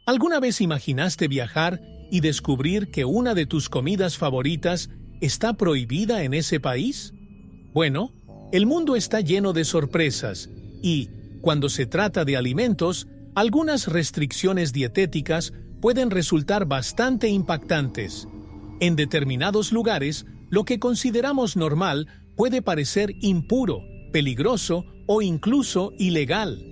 ¿Alguna vez imaginaste viajar y descubrir que una de tus comidas favoritas está prohibida en ese país? Bueno, el mundo está lleno de sorpresas y, cuando se trata de alimentos, algunas restricciones dietéticas pueden resultar bastante impactantes. En determinados lugares, lo que consideramos normal puede parecer impuro, peligroso o incluso ilegal.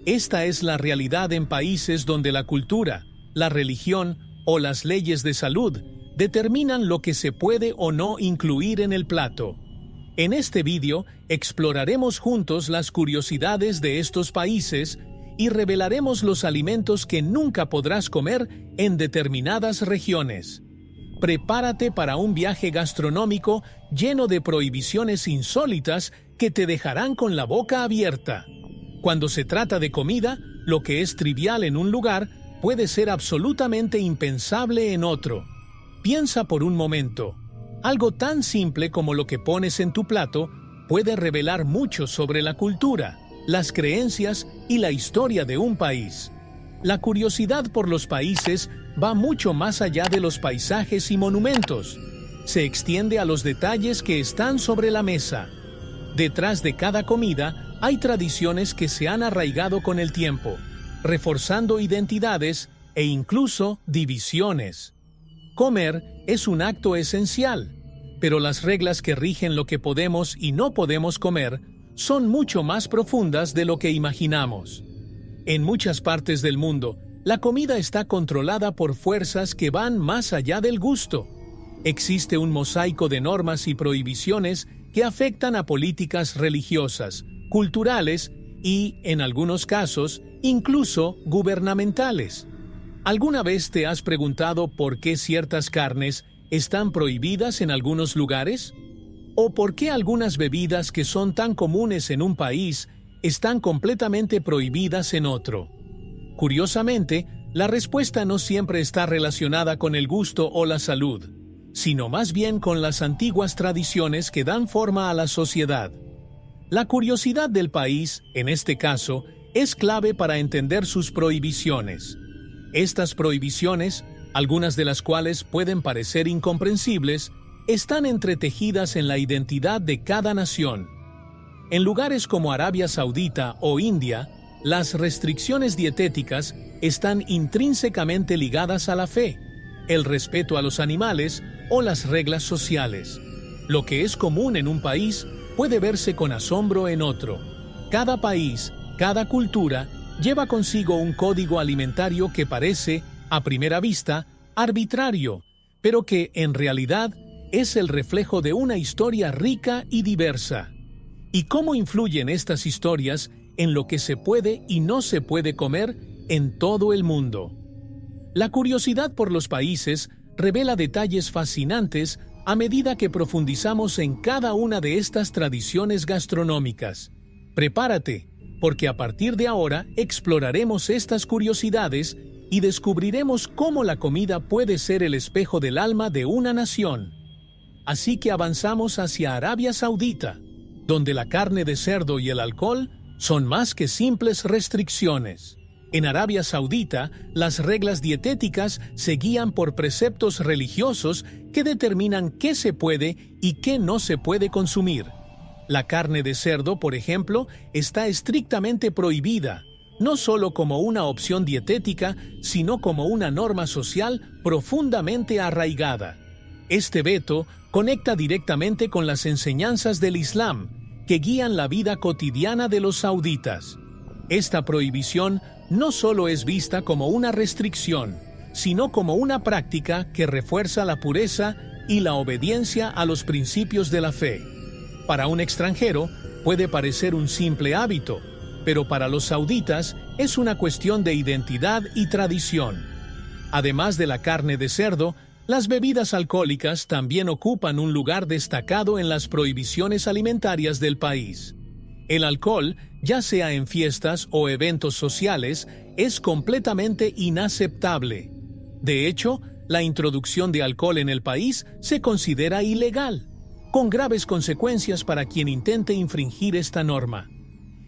Esta es la realidad en países donde la cultura, la religión o las leyes de salud determinan lo que se puede o no incluir en el plato. En este vídeo exploraremos juntos las curiosidades de estos países y revelaremos los alimentos que nunca podrás comer en determinadas regiones. Prepárate para un viaje gastronómico lleno de prohibiciones insólitas que te dejarán con la boca abierta. Cuando se trata de comida, lo que es trivial en un lugar puede ser absolutamente impensable en otro. Piensa por un momento. Algo tan simple como lo que pones en tu plato puede revelar mucho sobre la cultura, las creencias y la historia de un país. La curiosidad por los países va mucho más allá de los paisajes y monumentos. Se extiende a los detalles que están sobre la mesa. Detrás de cada comida hay tradiciones que se han arraigado con el tiempo, reforzando identidades e incluso divisiones. Comer es un acto esencial, pero las reglas que rigen lo que podemos y no podemos comer son mucho más profundas de lo que imaginamos. En muchas partes del mundo, la comida está controlada por fuerzas que van más allá del gusto. Existe un mosaico de normas y prohibiciones que afectan a políticas religiosas, culturales y, en algunos casos, incluso gubernamentales. ¿Alguna vez te has preguntado por qué ciertas carnes están prohibidas en algunos lugares? ¿O por qué algunas bebidas que son tan comunes en un país están completamente prohibidas en otro? Curiosamente, la respuesta no siempre está relacionada con el gusto o la salud, sino más bien con las antiguas tradiciones que dan forma a la sociedad. La curiosidad del país, en este caso, es clave para entender sus prohibiciones. Estas prohibiciones, algunas de las cuales pueden parecer incomprensibles, están entretejidas en la identidad de cada nación. En lugares como Arabia Saudita o India, las restricciones dietéticas están intrínsecamente ligadas a la fe, el respeto a los animales o las reglas sociales. Lo que es común en un país puede verse con asombro en otro. Cada país, cada cultura, lleva consigo un código alimentario que parece, a primera vista, arbitrario, pero que, en realidad, es el reflejo de una historia rica y diversa. ¿Y cómo influyen estas historias en lo que se puede y no se puede comer en todo el mundo? La curiosidad por los países revela detalles fascinantes a medida que profundizamos en cada una de estas tradiciones gastronómicas. Prepárate, porque a partir de ahora exploraremos estas curiosidades y descubriremos cómo la comida puede ser el espejo del alma de una nación. Así que avanzamos hacia Arabia Saudita, donde la carne de cerdo y el alcohol son más que simples restricciones. En Arabia Saudita, las reglas dietéticas se guían por preceptos religiosos que determinan qué se puede y qué no se puede consumir. La carne de cerdo, por ejemplo, está estrictamente prohibida, no solo como una opción dietética, sino como una norma social profundamente arraigada. Este veto conecta directamente con las enseñanzas del Islam, que guían la vida cotidiana de los sauditas. Esta prohibición no solo es vista como una restricción, sino como una práctica que refuerza la pureza y la obediencia a los principios de la fe. Para un extranjero puede parecer un simple hábito, pero para los sauditas es una cuestión de identidad y tradición. Además de la carne de cerdo, las bebidas alcohólicas también ocupan un lugar destacado en las prohibiciones alimentarias del país. El alcohol, ya sea en fiestas o eventos sociales, es completamente inaceptable. De hecho, la introducción de alcohol en el país se considera ilegal, con graves consecuencias para quien intente infringir esta norma.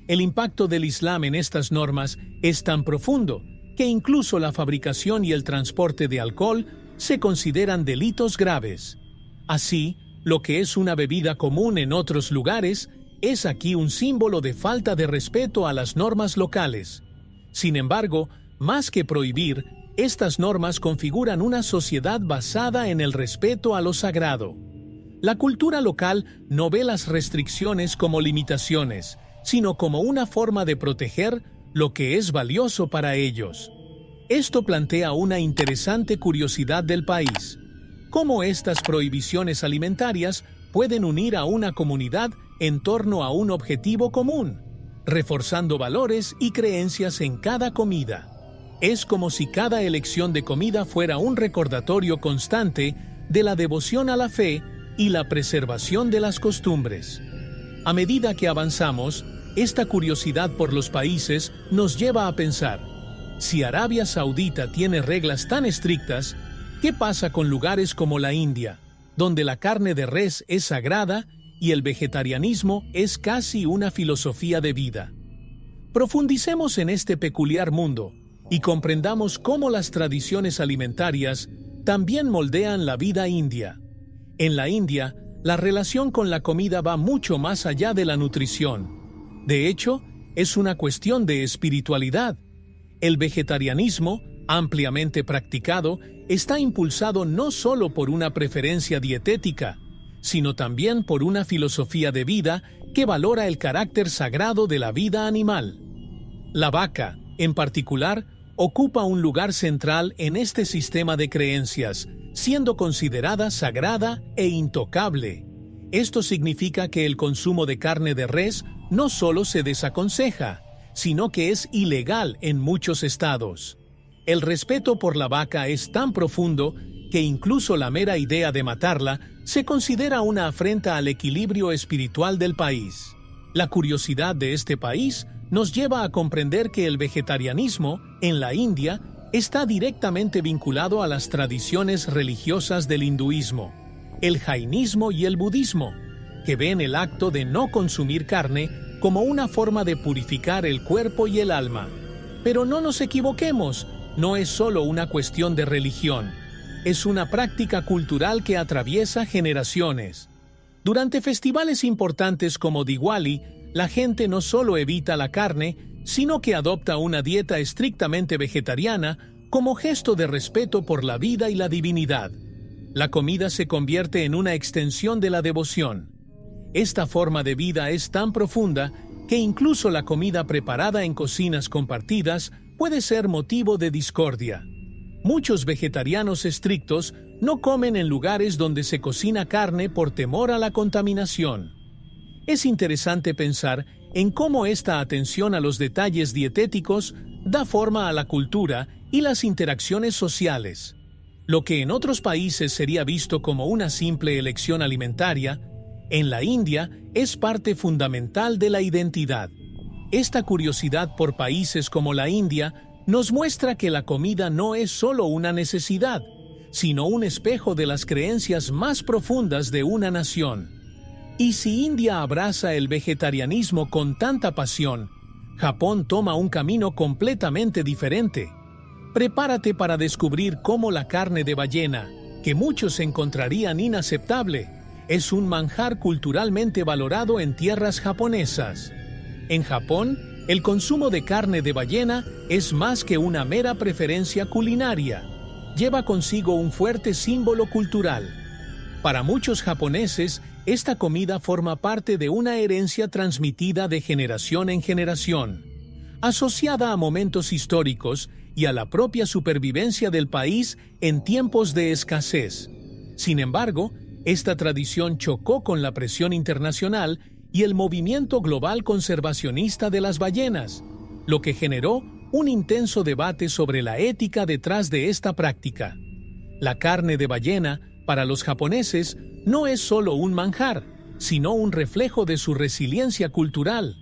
El impacto del Islam en estas normas es tan profundo que incluso la fabricación y el transporte de alcohol se consideran delitos graves. Así, lo que es una bebida común en otros lugares es aquí un símbolo de falta de respeto a las normas locales. Sin embargo, más que prohibir, estas normas configuran una sociedad basada en el respeto a lo sagrado. La cultura local no ve las restricciones como limitaciones, sino como una forma de proteger lo que es valioso para ellos. Esto plantea una interesante curiosidad del país: cómo estas prohibiciones alimentarias pueden unir a una comunidad en torno a un objetivo común, reforzando valores y creencias en cada comida. Es como si cada elección de comida fuera un recordatorio constante de la devoción a la fe y la preservación de las costumbres. A medida que avanzamos, esta curiosidad por los países nos lleva a pensar: si Arabia Saudita tiene reglas tan estrictas, ¿qué pasa con lugares como la India, donde la carne de res es sagrada y el vegetarianismo es casi una filosofía de vida? Profundicemos en este peculiar mundo y comprendamos cómo las tradiciones alimentarias también moldean la vida india. En la India, la relación con la comida va mucho más allá de la nutrición. De hecho, es una cuestión de espiritualidad. El vegetarianismo, ampliamente practicado, está impulsado no solo por una preferencia dietética, sino también por una filosofía de vida que valora el carácter sagrado de la vida animal. La vaca, en particular, ocupa un lugar central en este sistema de creencias, siendo considerada sagrada e intocable. Esto significa que el consumo de carne de res no solo se desaconseja, sino que es ilegal en muchos estados. El respeto por la vaca es tan profundo que incluso la mera idea de matarla se considera una afrenta al equilibrio espiritual del país. La curiosidad de este país nos lleva a comprender que el vegetarianismo, en la India, está directamente vinculado a las tradiciones religiosas del hinduismo, el jainismo y el budismo, que ven el acto de no consumir carne como una forma de purificar el cuerpo y el alma. Pero no nos equivoquemos, no es solo una cuestión de religión, es una práctica cultural que atraviesa generaciones. Durante festivales importantes como Diwali, la gente no solo evita la carne, sino que adopta una dieta estrictamente vegetariana como gesto de respeto por la vida y la divinidad. La comida se convierte en una extensión de la devoción. Esta forma de vida es tan profunda que incluso la comida preparada en cocinas compartidas puede ser motivo de discordia. Muchos vegetarianos estrictos no comen en lugares donde se cocina carne por temor a la contaminación. Es interesante pensar en cómo esta atención a los detalles dietéticos da forma a la cultura y las interacciones sociales. Lo que en otros países sería visto como una simple elección alimentaria, en la India es parte fundamental de la identidad. Esta curiosidad por países como la India nos muestra que la comida no es solo una necesidad, sino un espejo de las creencias más profundas de una nación. Y si India abraza el vegetarianismo con tanta pasión, Japón toma un camino completamente diferente. Prepárate para descubrir cómo la carne de ballena, que muchos encontrarían inaceptable, es un manjar culturalmente valorado en tierras japonesas. En Japón, el consumo de carne de ballena es más que una mera preferencia culinaria. Lleva consigo un fuerte símbolo cultural. Para muchos japoneses, esta comida forma parte de una herencia transmitida de generación en generación, asociada a momentos históricos y a la propia supervivencia del país en tiempos de escasez. Sin embargo, esta tradición chocó con la presión internacional y el movimiento global conservacionista de las ballenas, lo que generó un intenso debate sobre la ética detrás de esta práctica. La carne de ballena, para los japoneses, no es solo un manjar, sino un reflejo de su resiliencia cultural.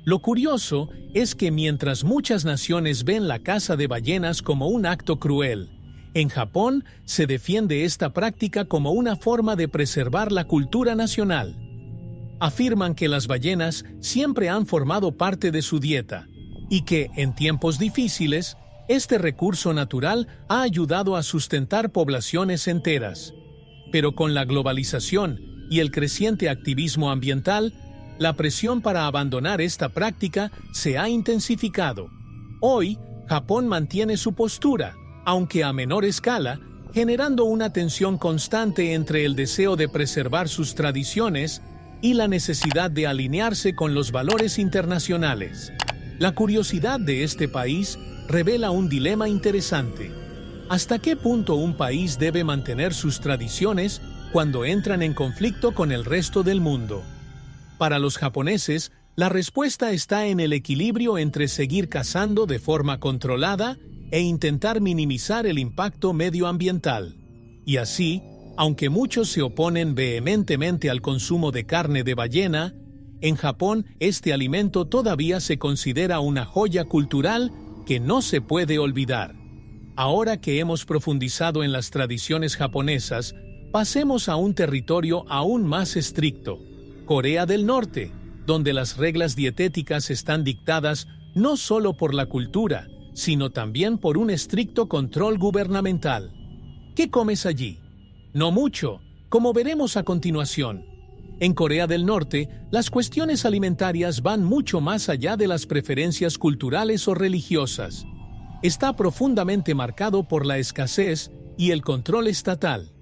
Lo curioso es que mientras muchas naciones ven la caza de ballenas como un acto cruel, en Japón se defiende esta práctica como una forma de preservar la cultura nacional. Afirman que las ballenas siempre han formado parte de su dieta y que, en tiempos difíciles, Este recurso natural ha ayudado a sustentar poblaciones enteras. Pero con la globalización y el creciente activismo ambiental, la presión para abandonar esta práctica se ha intensificado. Hoy, Japón mantiene su postura, aunque a menor escala, generando una tensión constante entre el deseo de preservar sus tradiciones y la necesidad de alinearse con los valores internacionales. La curiosidad de este país revela un dilema interesante. ¿Hasta qué punto un país debe mantener sus tradiciones cuando entran en conflicto con el resto del mundo? Para los japoneses, la respuesta está en el equilibrio entre seguir cazando de forma controlada e intentar minimizar el impacto medioambiental. Y así, aunque muchos se oponen vehementemente al consumo de carne de ballena, en Japón este alimento todavía se considera una joya cultural que no se puede olvidar. Ahora que hemos profundizado en las tradiciones japonesas, pasemos a un territorio aún más estricto, Corea del Norte, donde las reglas dietéticas están dictadas no solo por la cultura, sino también por un estricto control gubernamental. ¿Qué comes allí? No mucho, como veremos a continuación. En Corea del Norte, las cuestiones alimentarias van mucho más allá de las preferencias culturales o religiosas. Está profundamente marcado por la escasez y el control estatal.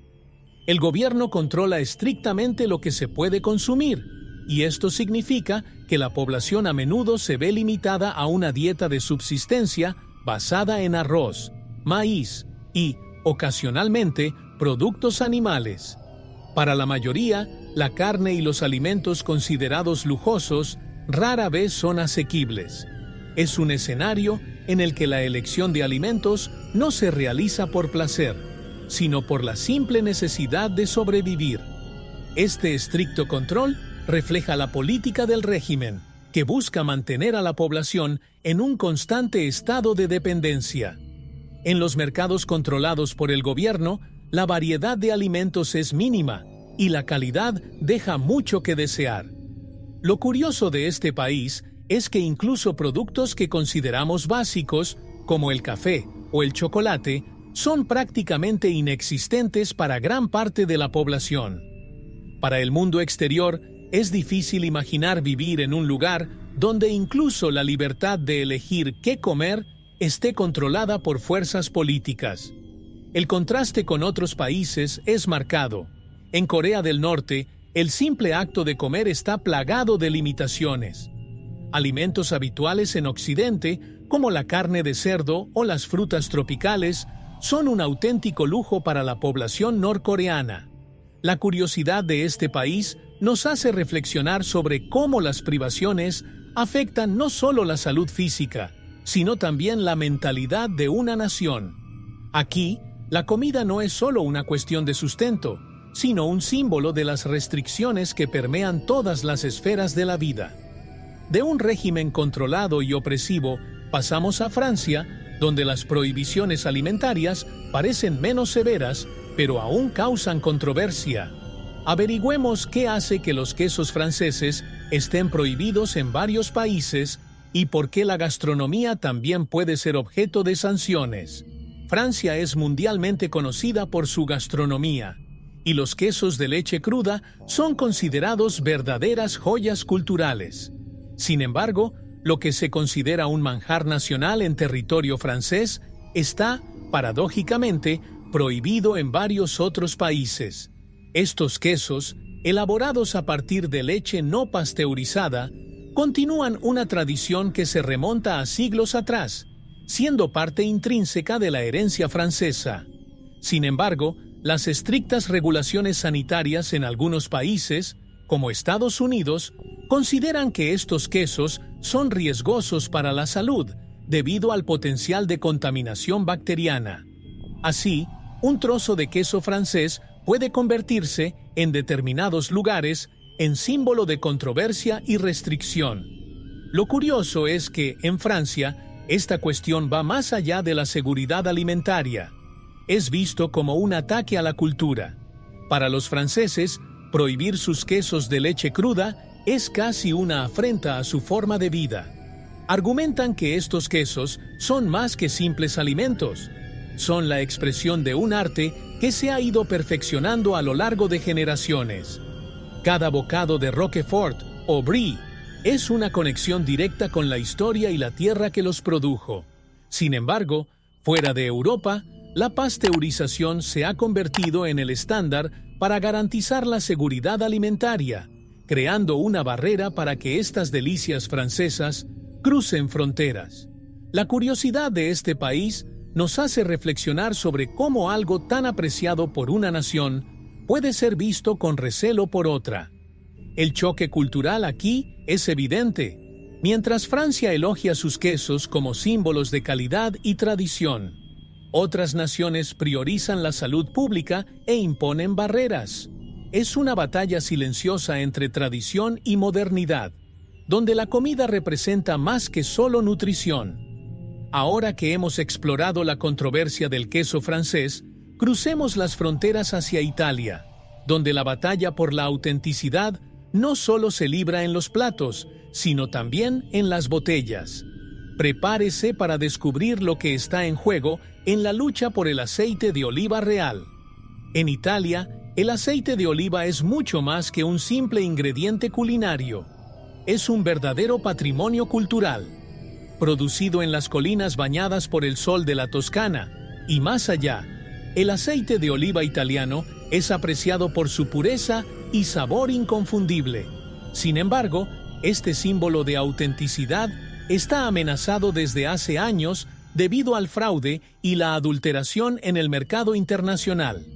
El gobierno controla estrictamente lo que se puede consumir, y esto significa que la población a menudo se ve limitada a una dieta de subsistencia basada en arroz, maíz y, ocasionalmente, productos animales. Para la mayoría, la carne y los alimentos considerados lujosos rara vez son asequibles. Es un escenario en el que la elección de alimentos no se realiza por placer, sino por la simple necesidad de sobrevivir. Este estricto control refleja la política del régimen, que busca mantener a la población en un constante estado de dependencia. En los mercados controlados por el gobierno, la variedad de alimentos es mínima y la calidad deja mucho que desear. Lo curioso de este país es que incluso productos que consideramos básicos, como el café o el chocolate, son prácticamente inexistentes para gran parte de la población. Para el mundo exterior, es difícil imaginar vivir en un lugar donde incluso la libertad de elegir qué comer esté controlada por fuerzas políticas. El contraste con otros países es marcado. En Corea del Norte, el simple acto de comer está plagado de limitaciones. Alimentos habituales en Occidente, como la carne de cerdo o las frutas tropicales, son un auténtico lujo para la población norcoreana. La curiosidad de este país nos hace reflexionar sobre cómo las privaciones afectan no solo la salud física, sino también la mentalidad de una nación. Aquí, la comida no es solo una cuestión de sustento, sino un símbolo de las restricciones que permean todas las esferas de la vida. De un régimen controlado y opresivo, pasamos a Francia, donde las prohibiciones alimentarias parecen menos severas, pero aún causan controversia. Averigüemos qué hace que los quesos franceses estén prohibidos en varios países y por qué la gastronomía también puede ser objeto de sanciones. Francia es mundialmente conocida por su gastronomía, y los quesos de leche cruda son considerados verdaderas joyas culturales. Sin embargo, lo que se considera un manjar nacional en territorio francés está, paradójicamente, prohibido en varios otros países. Estos quesos, elaborados a partir de leche no pasteurizada, continúan una tradición que se remonta a siglos atrás, siendo parte intrínseca de la herencia francesa. Sin embargo, las estrictas regulaciones sanitarias en algunos países, como Estados Unidos, consideran que estos quesos son riesgosos para la salud debido al potencial de contaminación bacteriana. Así, un trozo de queso francés puede convertirse, en determinados lugares, en símbolo de controversia y restricción. Lo curioso es que, en Francia, esta cuestión va más allá de la seguridad alimentaria. Es visto como un ataque a la cultura. Para los franceses, prohibir sus quesos de leche cruda es casi una afrenta a su forma de vida. Argumentan que estos quesos son más que simples alimentos. Son la expresión de un arte que se ha ido perfeccionando a lo largo de generaciones. Cada bocado de Roquefort o Brie es una conexión directa con la historia y la tierra que los produjo. Sin embargo, fuera de Europa, la pasteurización se ha convertido en el estándar para garantizar la seguridad alimentaria, creando una barrera para que estas delicias francesas crucen fronteras. La curiosidad de este país nos hace reflexionar sobre cómo algo tan apreciado por una nación puede ser visto con recelo por otra. El choque cultural aquí es evidente. Mientras Francia elogia sus quesos como símbolos de calidad y tradición, otras naciones priorizan la salud pública e imponen barreras. Es una batalla silenciosa entre tradición y modernidad, donde la comida representa más que solo nutrición. Ahora que hemos explorado la controversia del queso francés, crucemos las fronteras hacia Italia, donde la batalla por la autenticidad no solo se libra en los platos, sino también en las botellas. Prepárese para descubrir lo que está en juego en la lucha por el aceite de oliva real. En Italia, el aceite de oliva es mucho más que un simple ingrediente culinario. Es un verdadero patrimonio cultural. Producido en las colinas bañadas por el sol de la Toscana y más allá, el aceite de oliva italiano es apreciado por su pureza y sabor inconfundible. Sin embargo, este símbolo de autenticidad está amenazado desde hace años debido al fraude y la adulteración en el mercado internacional.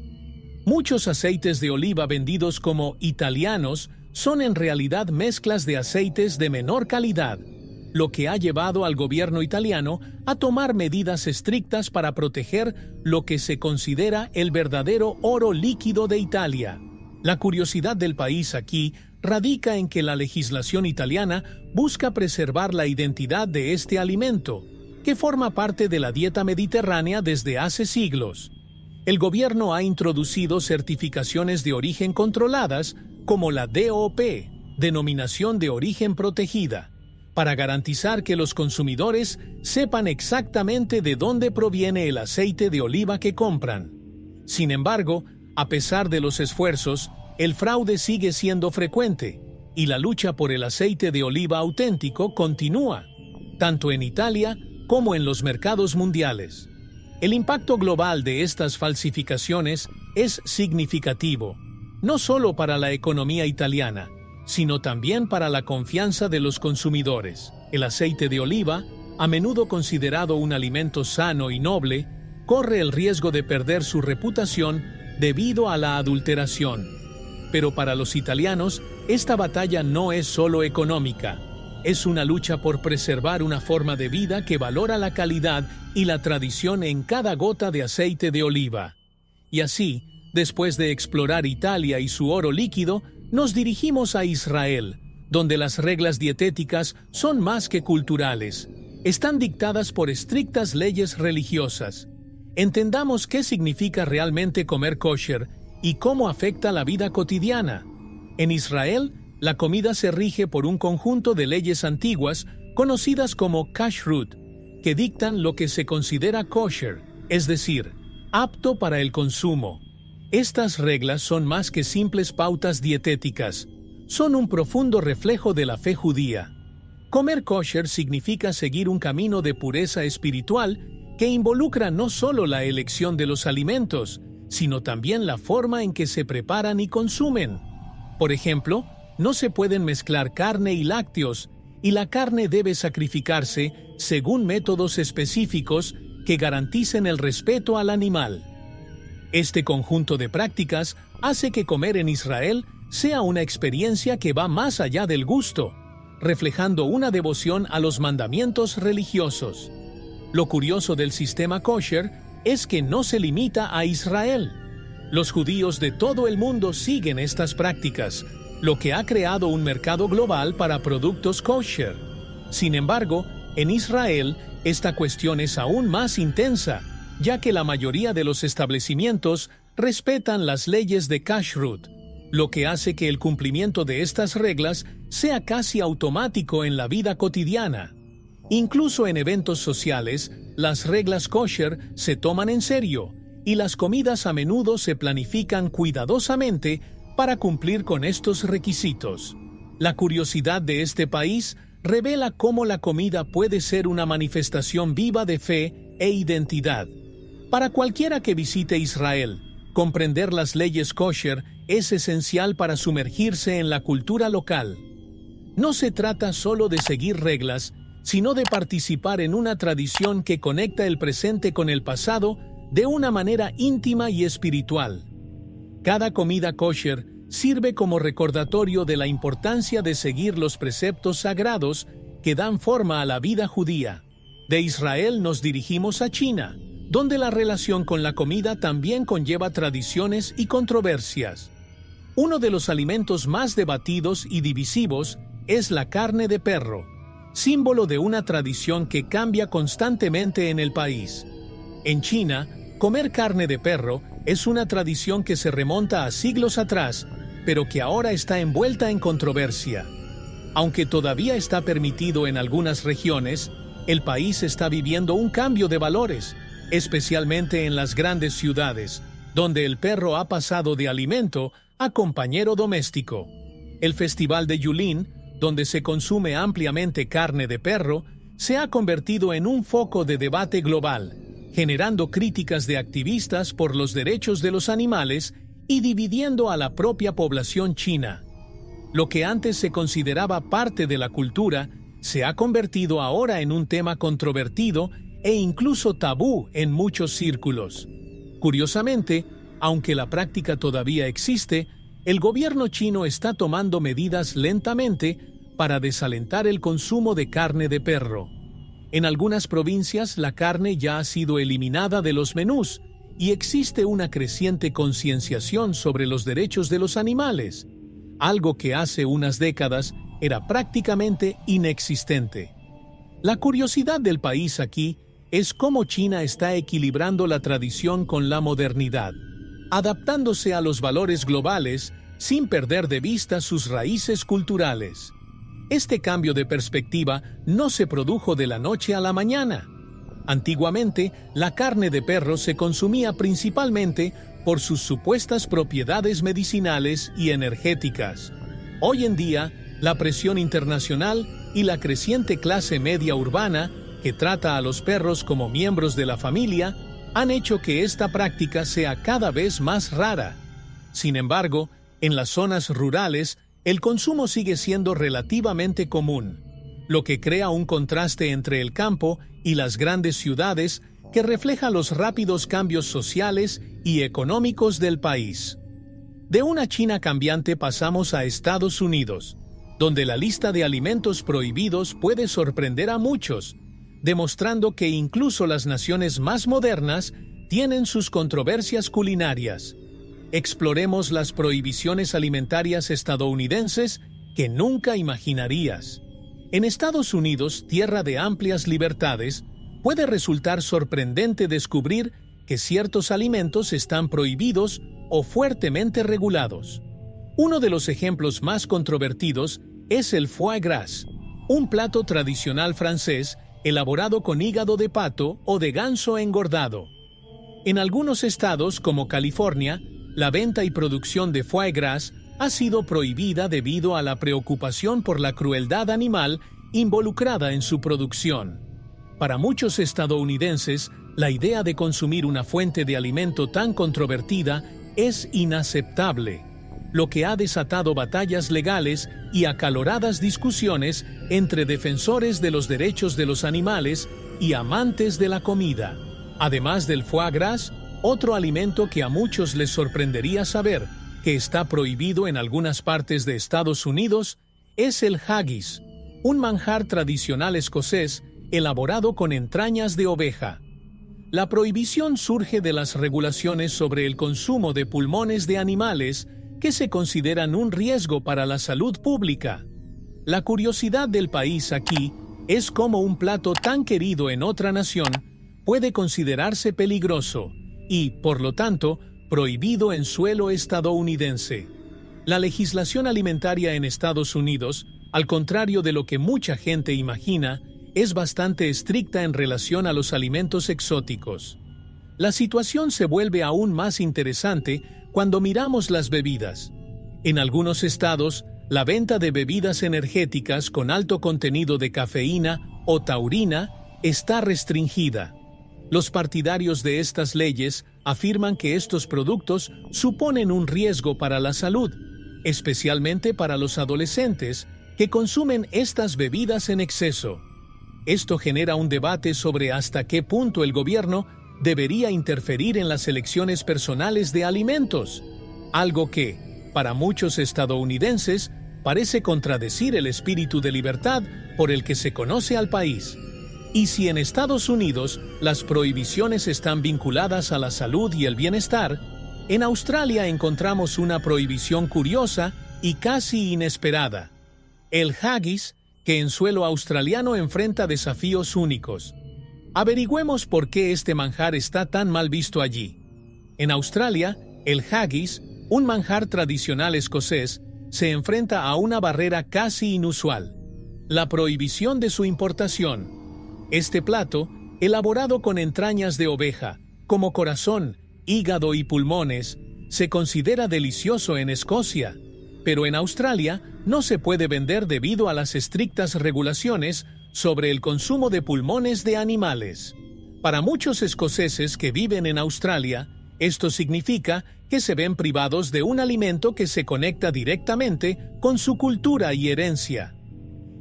Muchos aceites de oliva vendidos como italianos son en realidad mezclas de aceites de menor calidad, lo que ha llevado al gobierno italiano a tomar medidas estrictas para proteger lo que se considera el verdadero oro líquido de Italia. La curiosidad del país aquí radica en que la legislación italiana busca preservar la identidad de este alimento, que forma parte de la dieta mediterránea desde hace siglos. El gobierno ha introducido certificaciones de origen controladas como la DOP, Denominación de Origen Protegida, para garantizar que los consumidores sepan exactamente de dónde proviene el aceite de oliva que compran. Sin embargo, a pesar de los esfuerzos, el fraude sigue siendo frecuente y la lucha por el aceite de oliva auténtico continúa, tanto en Italia como en los mercados mundiales. El impacto global de estas falsificaciones es significativo, no solo para la economía italiana, sino también para la confianza de los consumidores. El aceite de oliva, a menudo considerado un alimento sano y noble, corre el riesgo de perder su reputación debido a la adulteración. Pero para los italianos, esta batalla no es solo económica. Es una lucha por preservar una forma de vida que valora la calidad y la tradición en cada gota de aceite de oliva. Y así, después de explorar Italia y su oro líquido, nos dirigimos a Israel, donde las reglas dietéticas son más que culturales. Están dictadas por estrictas leyes religiosas. Entendamos qué significa realmente comer kosher y cómo afecta la vida cotidiana. En Israel, la comida se rige por un conjunto de leyes antiguas conocidas como kashrut, que dictan lo que se considera kosher, es decir, apto para el consumo. Estas reglas son más que simples pautas dietéticas, son un profundo reflejo de la fe judía. Comer kosher significa seguir un camino de pureza espiritual que involucra no solo la elección de los alimentos, sino también la forma en que se preparan y consumen. Por ejemplo, no se pueden mezclar carne y lácteos, y la carne debe sacrificarse según métodos específicos que garanticen el respeto al animal. Este conjunto de prácticas hace que comer en Israel sea una experiencia que va más allá del gusto, reflejando una devoción a los mandamientos religiosos. Lo curioso del sistema kosher es que no se limita a Israel. Los judíos de todo el mundo siguen estas prácticas, lo que ha creado un mercado global para productos kosher. Sin embargo, en Israel, esta cuestión es aún más intensa, ya que la mayoría de los establecimientos respetan las leyes de kashrut, lo que hace que el cumplimiento de estas reglas sea casi automático en la vida cotidiana. Incluso en eventos sociales, las reglas kosher se toman en serio y las comidas a menudo se planifican cuidadosamente para cumplir con estos requisitos. La curiosidad de este país revela cómo la comida puede ser una manifestación viva de fe e identidad. Para cualquiera que visite Israel, comprender las leyes kosher es esencial para sumergirse en la cultura local. No se trata solo de seguir reglas, sino de participar en una tradición que conecta el presente con el pasado de una manera íntima y espiritual. Cada comida kosher sirve como recordatorio de la importancia de seguir los preceptos sagrados que dan forma a la vida judía. De Israel nos dirigimos a China, donde la relación con la comida también conlleva tradiciones y controversias. Uno de los alimentos más debatidos y divisivos es la carne de perro, símbolo de una tradición que cambia constantemente en el país. En China, comer carne de perro es una tradición que se remonta a siglos atrás, pero que ahora está envuelta en controversia. Aunque todavía está permitido en algunas regiones, el país está viviendo un cambio de valores, especialmente en las grandes ciudades, donde el perro ha pasado de alimento a compañero doméstico. El Festival de Yulin, donde se consume ampliamente carne de perro, se ha convertido en un foco de debate global, generando críticas de activistas por los derechos de los animales y dividiendo a la propia población china. Lo que antes se consideraba parte de la cultura se ha convertido ahora en un tema controvertido e incluso tabú en muchos círculos. Curiosamente, aunque la práctica todavía existe, el gobierno chino está tomando medidas lentamente para desalentar el consumo de carne de perro. En algunas provincias la carne ya ha sido eliminada de los menús y existe una creciente concienciación sobre los derechos de los animales, algo que hace unas décadas era prácticamente inexistente. La curiosidad del país aquí es cómo China está equilibrando la tradición con la modernidad, adaptándose a los valores globales sin perder de vista sus raíces culturales. Este cambio de perspectiva no se produjo de la noche a la mañana. Antiguamente, la carne de perro se consumía principalmente por sus supuestas propiedades medicinales y energéticas. Hoy en día, la presión internacional y la creciente clase media urbana, que trata a los perros como miembros de la familia, han hecho que esta práctica sea cada vez más rara. Sin embargo, en las zonas rurales, el consumo sigue siendo relativamente común, lo que crea un contraste entre el campo y las grandes ciudades que refleja los rápidos cambios sociales y económicos del país. De una China cambiante pasamos a Estados Unidos, donde la lista de alimentos prohibidos puede sorprender a muchos, demostrando que incluso las naciones más modernas tienen sus controversias culinarias. Exploremos las prohibiciones alimentarias estadounidenses que nunca imaginarías. En Estados Unidos, tierra de amplias libertades, puede resultar sorprendente descubrir que ciertos alimentos están prohibidos o fuertemente regulados. Uno de los ejemplos más controvertidos es el foie gras, un plato tradicional francés elaborado con hígado de pato o de ganso engordado. En algunos estados, como California, la venta y producción de foie gras ha sido prohibida debido a la preocupación por la crueldad animal involucrada en su producción. Para muchos estadounidenses, la idea de consumir una fuente de alimento tan controvertida es inaceptable, lo que ha desatado batallas legales y acaloradas discusiones entre defensores de los derechos de los animales y amantes de la comida. Además del foie gras, otro alimento que a muchos les sorprendería saber que está prohibido en algunas partes de Estados Unidos es el haggis, un manjar tradicional escocés elaborado con entrañas de oveja. La prohibición surge de las regulaciones sobre el consumo de pulmones de animales que se consideran un riesgo para la salud pública. La curiosidad del país aquí es cómo un plato tan querido en otra nación puede considerarse peligroso y, por lo tanto, prohibido en suelo estadounidense. La legislación alimentaria en Estados Unidos, al contrario de lo que mucha gente imagina, es bastante estricta en relación a los alimentos exóticos. La situación se vuelve aún más interesante cuando miramos las bebidas. En algunos estados, la venta de bebidas energéticas con alto contenido de cafeína o taurina está restringida. Los partidarios de estas leyes afirman que estos productos suponen un riesgo para la salud, especialmente para los adolescentes que consumen estas bebidas en exceso. Esto genera un debate sobre hasta qué punto el gobierno debería interferir en las elecciones personales de alimentos, algo que, para muchos estadounidenses, parece contradecir el espíritu de libertad por el que se conoce al país. Y si en Estados Unidos las prohibiciones están vinculadas a la salud y el bienestar, en Australia encontramos una prohibición curiosa y casi inesperada: el haggis, que en suelo australiano enfrenta desafíos únicos. Averigüemos por qué este manjar está tan mal visto allí. En Australia, el haggis, un manjar tradicional escocés, se enfrenta a una barrera casi inusual: la prohibición de su importación. Este plato, elaborado con entrañas de oveja, como corazón, hígado y pulmones, se considera delicioso en Escocia, pero en Australia no se puede vender debido a las estrictas regulaciones sobre el consumo de pulmones de animales. Para muchos escoceses que viven en Australia, esto significa que se ven privados de un alimento que se conecta directamente con su cultura y herencia.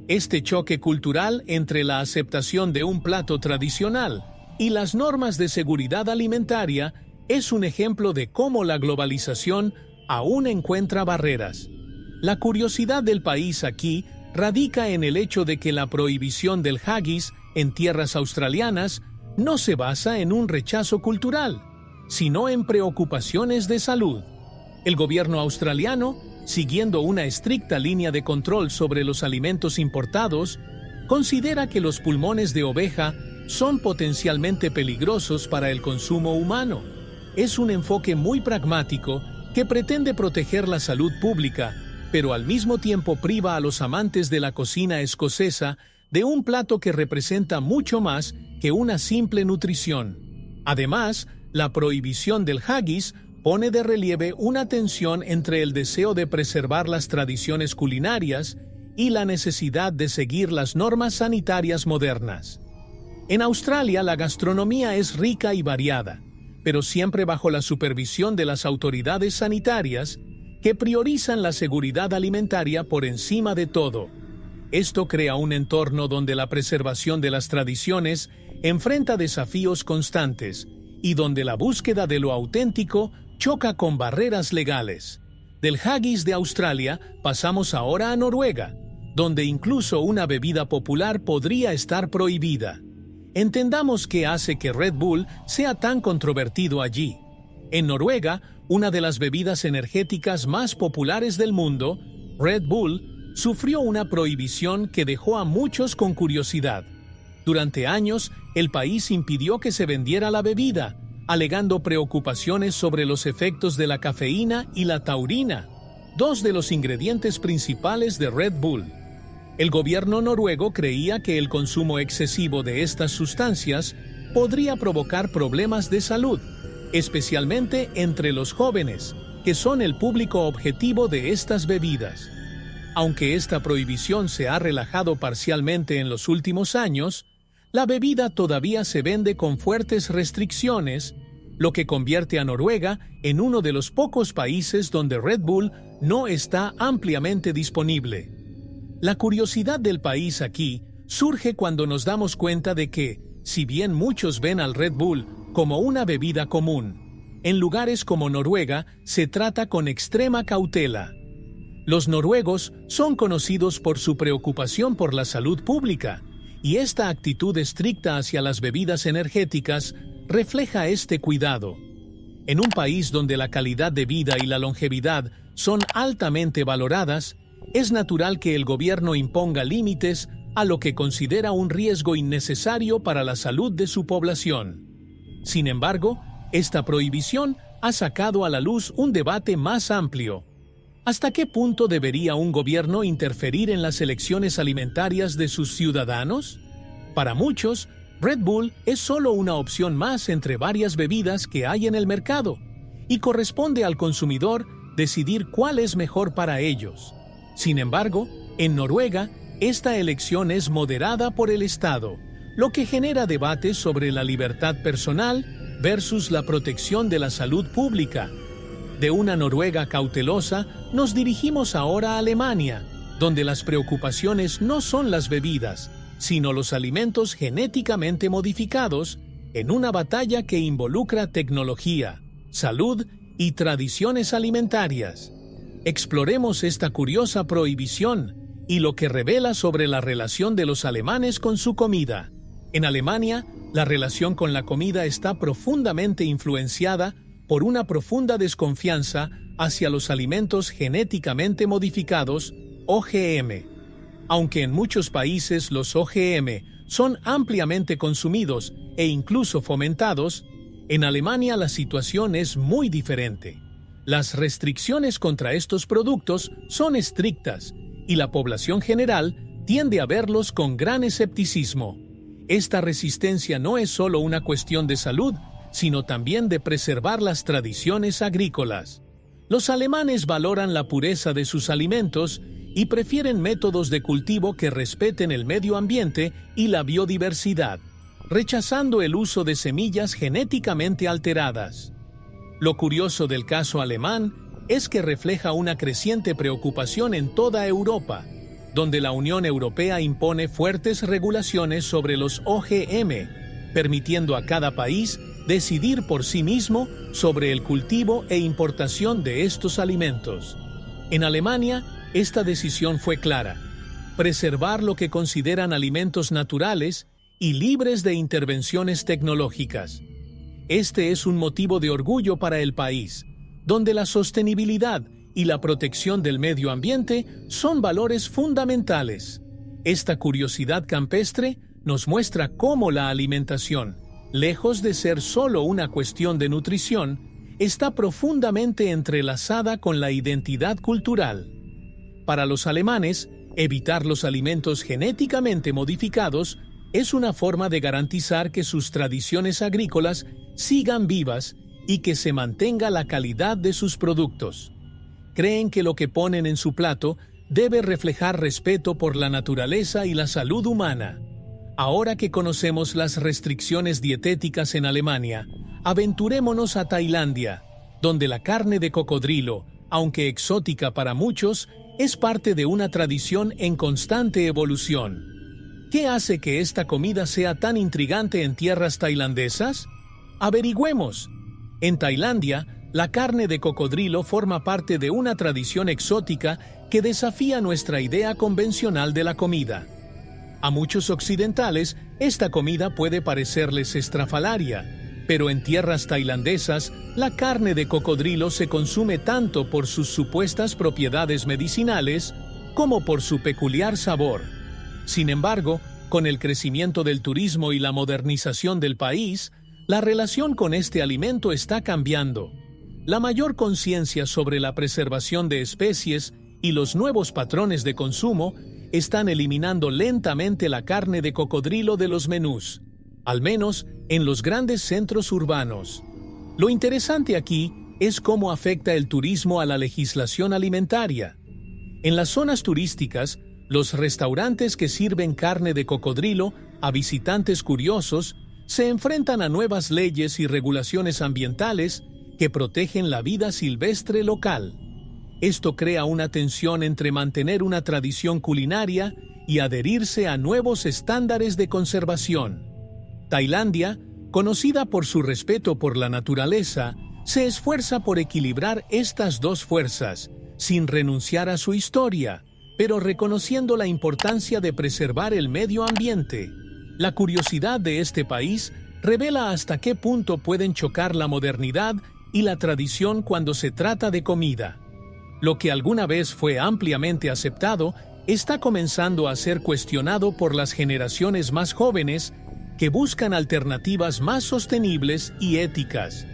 Este choque cultural entre la aceptación de un plato tradicional y las normas de seguridad alimentaria es un ejemplo de cómo la globalización aún encuentra barreras. La curiosidad del país aquí radica en el hecho de que la prohibición del haggis en tierras australianas no se basa en un rechazo cultural, sino en preocupaciones de salud. El gobierno australiano, siguiendo una estricta línea de control sobre los alimentos importados, considera que los pulmones de oveja son potencialmente peligrosos para el consumo humano. Es un enfoque muy pragmático que pretende proteger la salud pública, pero al mismo tiempo priva a los amantes de la cocina escocesa de un plato que representa mucho más que una simple nutrición. Además, la prohibición del haggis pone de relieve una tensión entre el deseo de preservar las tradiciones culinarias y la necesidad de seguir las normas sanitarias modernas. En Australia la gastronomía es rica y variada, pero siempre bajo la supervisión de las autoridades sanitarias que priorizan la seguridad alimentaria por encima de todo. Esto crea un entorno donde la preservación de las tradiciones enfrenta desafíos constantes y donde la búsqueda de lo auténtico choca con barreras legales. Del haggis de Australia pasamos ahora a Noruega, donde incluso una bebida popular podría estar prohibida. Entendamos qué hace que Red Bull sea tan controvertido allí. En Noruega, una de las bebidas energéticas más populares del mundo, Red Bull, sufrió una prohibición que dejó a muchos con curiosidad. Durante años, el país impidió que se vendiera la bebida, alegando preocupaciones sobre los efectos de la cafeína y la taurina, dos de los ingredientes principales de Red Bull. El gobierno noruego creía que el consumo excesivo de estas sustancias podría provocar problemas de salud, especialmente entre los jóvenes, que son el público objetivo de estas bebidas. Aunque esta prohibición se ha relajado parcialmente en los últimos años, la bebida todavía se vende con fuertes restricciones, lo que convierte a Noruega en uno de los pocos países donde Red Bull no está ampliamente disponible. La curiosidad del país aquí surge cuando nos damos cuenta de que, si bien muchos ven al Red Bull como una bebida común, en lugares como Noruega se trata con extrema cautela. Los noruegos son conocidos por su preocupación por la salud pública, y esta actitud estricta hacia las bebidas energéticas refleja este cuidado. En un país donde la calidad de vida y la longevidad son altamente valoradas, es natural que el gobierno imponga límites a lo que considera un riesgo innecesario para la salud de su población. Sin embargo, esta prohibición ha sacado a la luz un debate más amplio. ¿Hasta qué punto debería un gobierno interferir en las elecciones alimentarias de sus ciudadanos? Para muchos, Red Bull es solo una opción más entre varias bebidas que hay en el mercado, y corresponde al consumidor decidir cuál es mejor para ellos. Sin embargo, en Noruega, esta elección es moderada por el Estado, lo que genera debates sobre la libertad personal versus la protección de la salud pública. De una Noruega cautelosa, nos dirigimos ahora a Alemania, donde las preocupaciones no son las bebidas, sino los alimentos genéticamente modificados, en una batalla que involucra tecnología, salud y tradiciones alimentarias. Exploremos esta curiosa prohibición y lo que revela sobre la relación de los alemanes con su comida. En Alemania, la relación con la comida está profundamente influenciada por una profunda desconfianza hacia los alimentos genéticamente modificados, OGM. Aunque en muchos países los OGM son ampliamente consumidos e incluso fomentados, en Alemania la situación es muy diferente. Las restricciones contra estos productos son estrictas y la población general tiende a verlos con gran escepticismo. Esta resistencia no es solo una cuestión de salud, sino también de preservar las tradiciones agrícolas. Los alemanes valoran la pureza de sus alimentos y prefieren métodos de cultivo que respeten el medio ambiente y la biodiversidad, rechazando el uso de semillas genéticamente alteradas. Lo curioso del caso alemán es que refleja una creciente preocupación en toda Europa, donde la Unión Europea impone fuertes regulaciones sobre los OGM, permitiendo a cada país decidir por sí mismo sobre el cultivo e importación de estos alimentos. En Alemania, esta decisión fue clara: preservar lo que consideran alimentos naturales y libres de intervenciones tecnológicas. Este es un motivo de orgullo para el país, donde la sostenibilidad y la protección del medio ambiente son valores fundamentales. Esta curiosidad campestre nos muestra cómo la alimentación, lejos de ser solo una cuestión de nutrición, está profundamente entrelazada con la identidad cultural. Para los alemanes, evitar los alimentos genéticamente modificados es una forma de garantizar que sus tradiciones agrícolas sigan vivas y que se mantenga la calidad de sus productos. Creen que lo que ponen en su plato debe reflejar respeto por la naturaleza y la salud humana. Ahora que conocemos las restricciones dietéticas en Alemania, aventurémonos a Tailandia, donde la carne de cocodrilo, aunque exótica para muchos, es parte de una tradición en constante evolución. ¿Qué hace que esta comida sea tan intrigante en tierras tailandesas? Averigüemos. En Tailandia, la carne de cocodrilo forma parte de una tradición exótica que desafía nuestra idea convencional de la comida. A muchos occidentales, esta comida puede parecerles estrafalaria, pero en tierras tailandesas, la carne de cocodrilo se consume tanto por sus supuestas propiedades medicinales como por su peculiar sabor. Sin embargo, con el crecimiento del turismo y la modernización del país, la relación con este alimento está cambiando. La mayor conciencia sobre la preservación de especies y los nuevos patrones de consumo están eliminando lentamente la carne de cocodrilo de los menús, al menos en los grandes centros urbanos. Lo interesante aquí es cómo afecta el turismo a la legislación alimentaria. En las zonas turísticas, los restaurantes que sirven carne de cocodrilo a visitantes curiosos se enfrentan a nuevas leyes y regulaciones ambientales que protegen la vida silvestre local. Esto crea una tensión entre mantener una tradición culinaria y adherirse a nuevos estándares de conservación. Tailandia, conocida por su respeto por la naturaleza, se esfuerza por equilibrar estas dos fuerzas, sin renunciar a su historia, pero reconociendo la importancia de preservar el medio ambiente. La curiosidad de este país revela hasta qué punto pueden chocar la modernidad y la tradición cuando se trata de comida. Lo que alguna vez fue ampliamente aceptado está comenzando a ser cuestionado por las generaciones más jóvenes que buscan alternativas más sostenibles y éticas.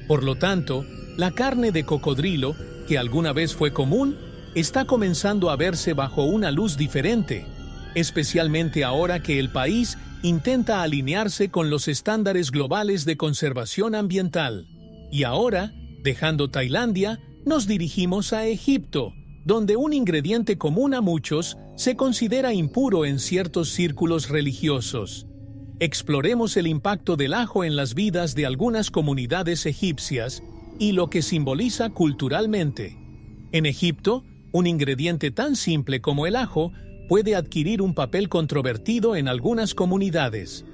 Por lo tanto, la carne de cocodrilo, que alguna vez fue común, está comenzando a verse bajo una luz diferente, especialmente ahora que el país intenta alinearse con los estándares globales de conservación ambiental. Y ahora, dejando Tailandia, nos dirigimos a Egipto, donde un ingrediente común a muchos se considera impuro en ciertos círculos religiosos. Exploremos el impacto del ajo en las vidas de algunas comunidades egipcias y lo que simboliza culturalmente. En Egipto, un ingrediente tan simple como el ajo puede adquirir un papel controvertido en algunas comunidades.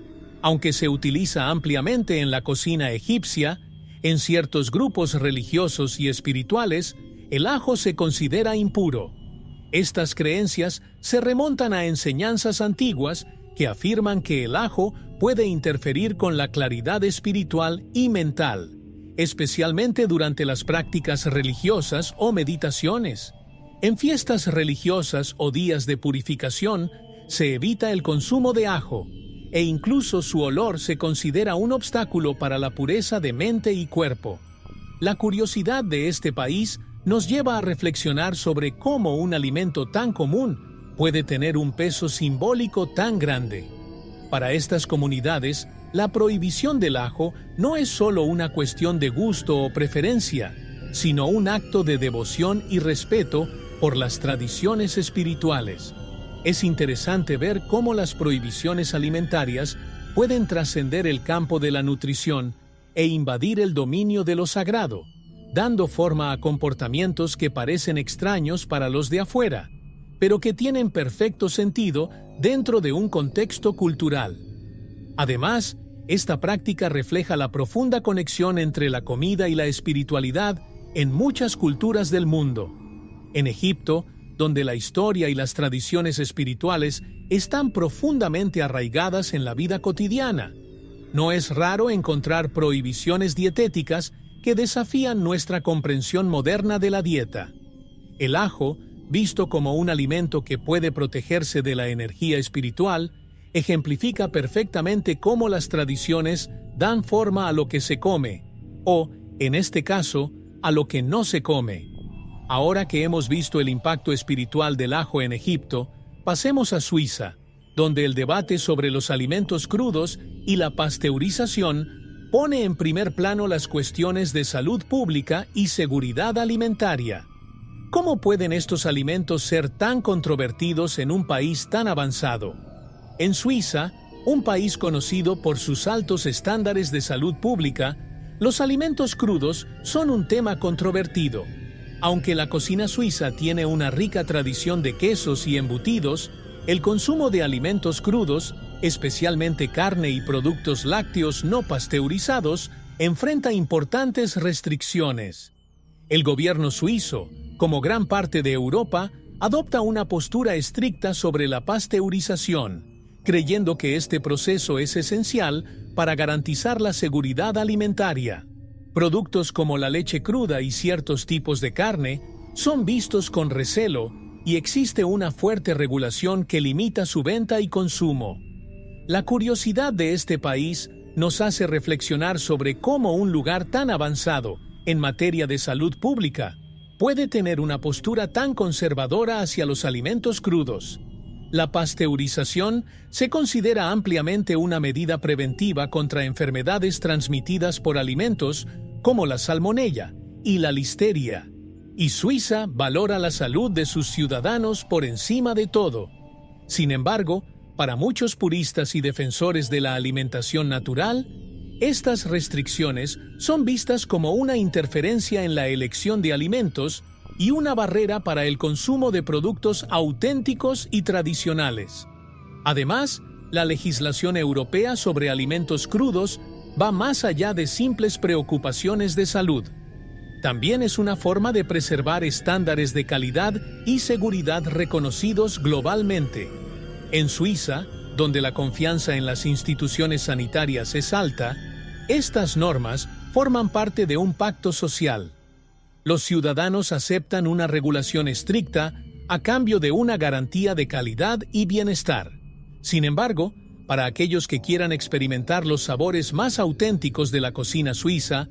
Aunque se utiliza ampliamente en la cocina egipcia, en ciertos grupos religiosos y espirituales, el ajo se considera impuro. Estas creencias se remontan a enseñanzas antiguas que afirman que el ajo puede interferir con la claridad espiritual y mental, especialmente durante las prácticas religiosas o meditaciones. En fiestas religiosas o días de purificación, se evita el consumo de ajo, e incluso su olor se considera un obstáculo para la pureza de mente y cuerpo. La curiosidad de este país nos lleva a reflexionar sobre cómo un alimento tan común puede tener un peso simbólico tan grande. Para estas comunidades, la prohibición del ajo no es solo una cuestión de gusto o preferencia, sino un acto de devoción y respeto por las tradiciones espirituales. Es interesante ver cómo las prohibiciones alimentarias pueden trascender el campo de la nutrición e invadir el dominio de lo sagrado, dando forma a comportamientos que parecen extraños para los de afuera, pero que tienen perfecto sentido dentro de un contexto cultural. Además, esta práctica refleja la profunda conexión entre la comida y la espiritualidad en muchas culturas del mundo. En Egipto, donde la historia y las tradiciones espirituales están profundamente arraigadas en la vida cotidiana, no es raro encontrar prohibiciones dietéticas que desafían nuestra comprensión moderna de la dieta. El ajo, visto como un alimento que puede protegerse de la energía espiritual, ejemplifica perfectamente cómo las tradiciones dan forma a lo que se come, o, en este caso, a lo que no se come. Ahora que hemos visto el impacto espiritual del ajo en Egipto, pasemos a Suiza, donde el debate sobre los alimentos crudos y la pasteurización pone en primer plano las cuestiones de salud pública y seguridad alimentaria. ¿Cómo pueden estos alimentos ser tan controvertidos en un país tan avanzado? En Suiza, un país conocido por sus altos estándares de salud pública, los alimentos crudos son un tema controvertido. Aunque la cocina suiza tiene una rica tradición de quesos y embutidos, el consumo de alimentos crudos, especialmente carne y productos lácteos no pasteurizados, enfrenta importantes restricciones. El gobierno suizo, como gran parte de Europa, adopta una postura estricta sobre la pasteurización, creyendo que este proceso es esencial para garantizar la seguridad alimentaria. Productos como la leche cruda y ciertos tipos de carne son vistos con recelo y existe una fuerte regulación que limita su venta y consumo. La curiosidad de este país nos hace reflexionar sobre cómo un lugar tan avanzado en materia de salud pública puede tener una postura tan conservadora hacia los alimentos crudos. La pasteurización se considera ampliamente una medida preventiva contra enfermedades transmitidas por alimentos como la salmonella y la listeria, y Suiza valora la salud de sus ciudadanos por encima de todo. Sin embargo, para muchos puristas y defensores de la alimentación natural, estas restricciones son vistas como una interferencia en la elección de alimentos y una barrera para el consumo de productos auténticos y tradicionales. Además, la legislación europea sobre alimentos crudos va más allá de simples preocupaciones de salud. También es una forma de preservar estándares de calidad y seguridad reconocidos globalmente. En Suiza, donde la confianza en las instituciones sanitarias es alta, estas normas forman parte de un pacto social. Los ciudadanos aceptan una regulación estricta a cambio de una garantía de calidad y bienestar. Sin embargo, para aquellos que quieran experimentar los sabores más auténticos de la cocina suiza,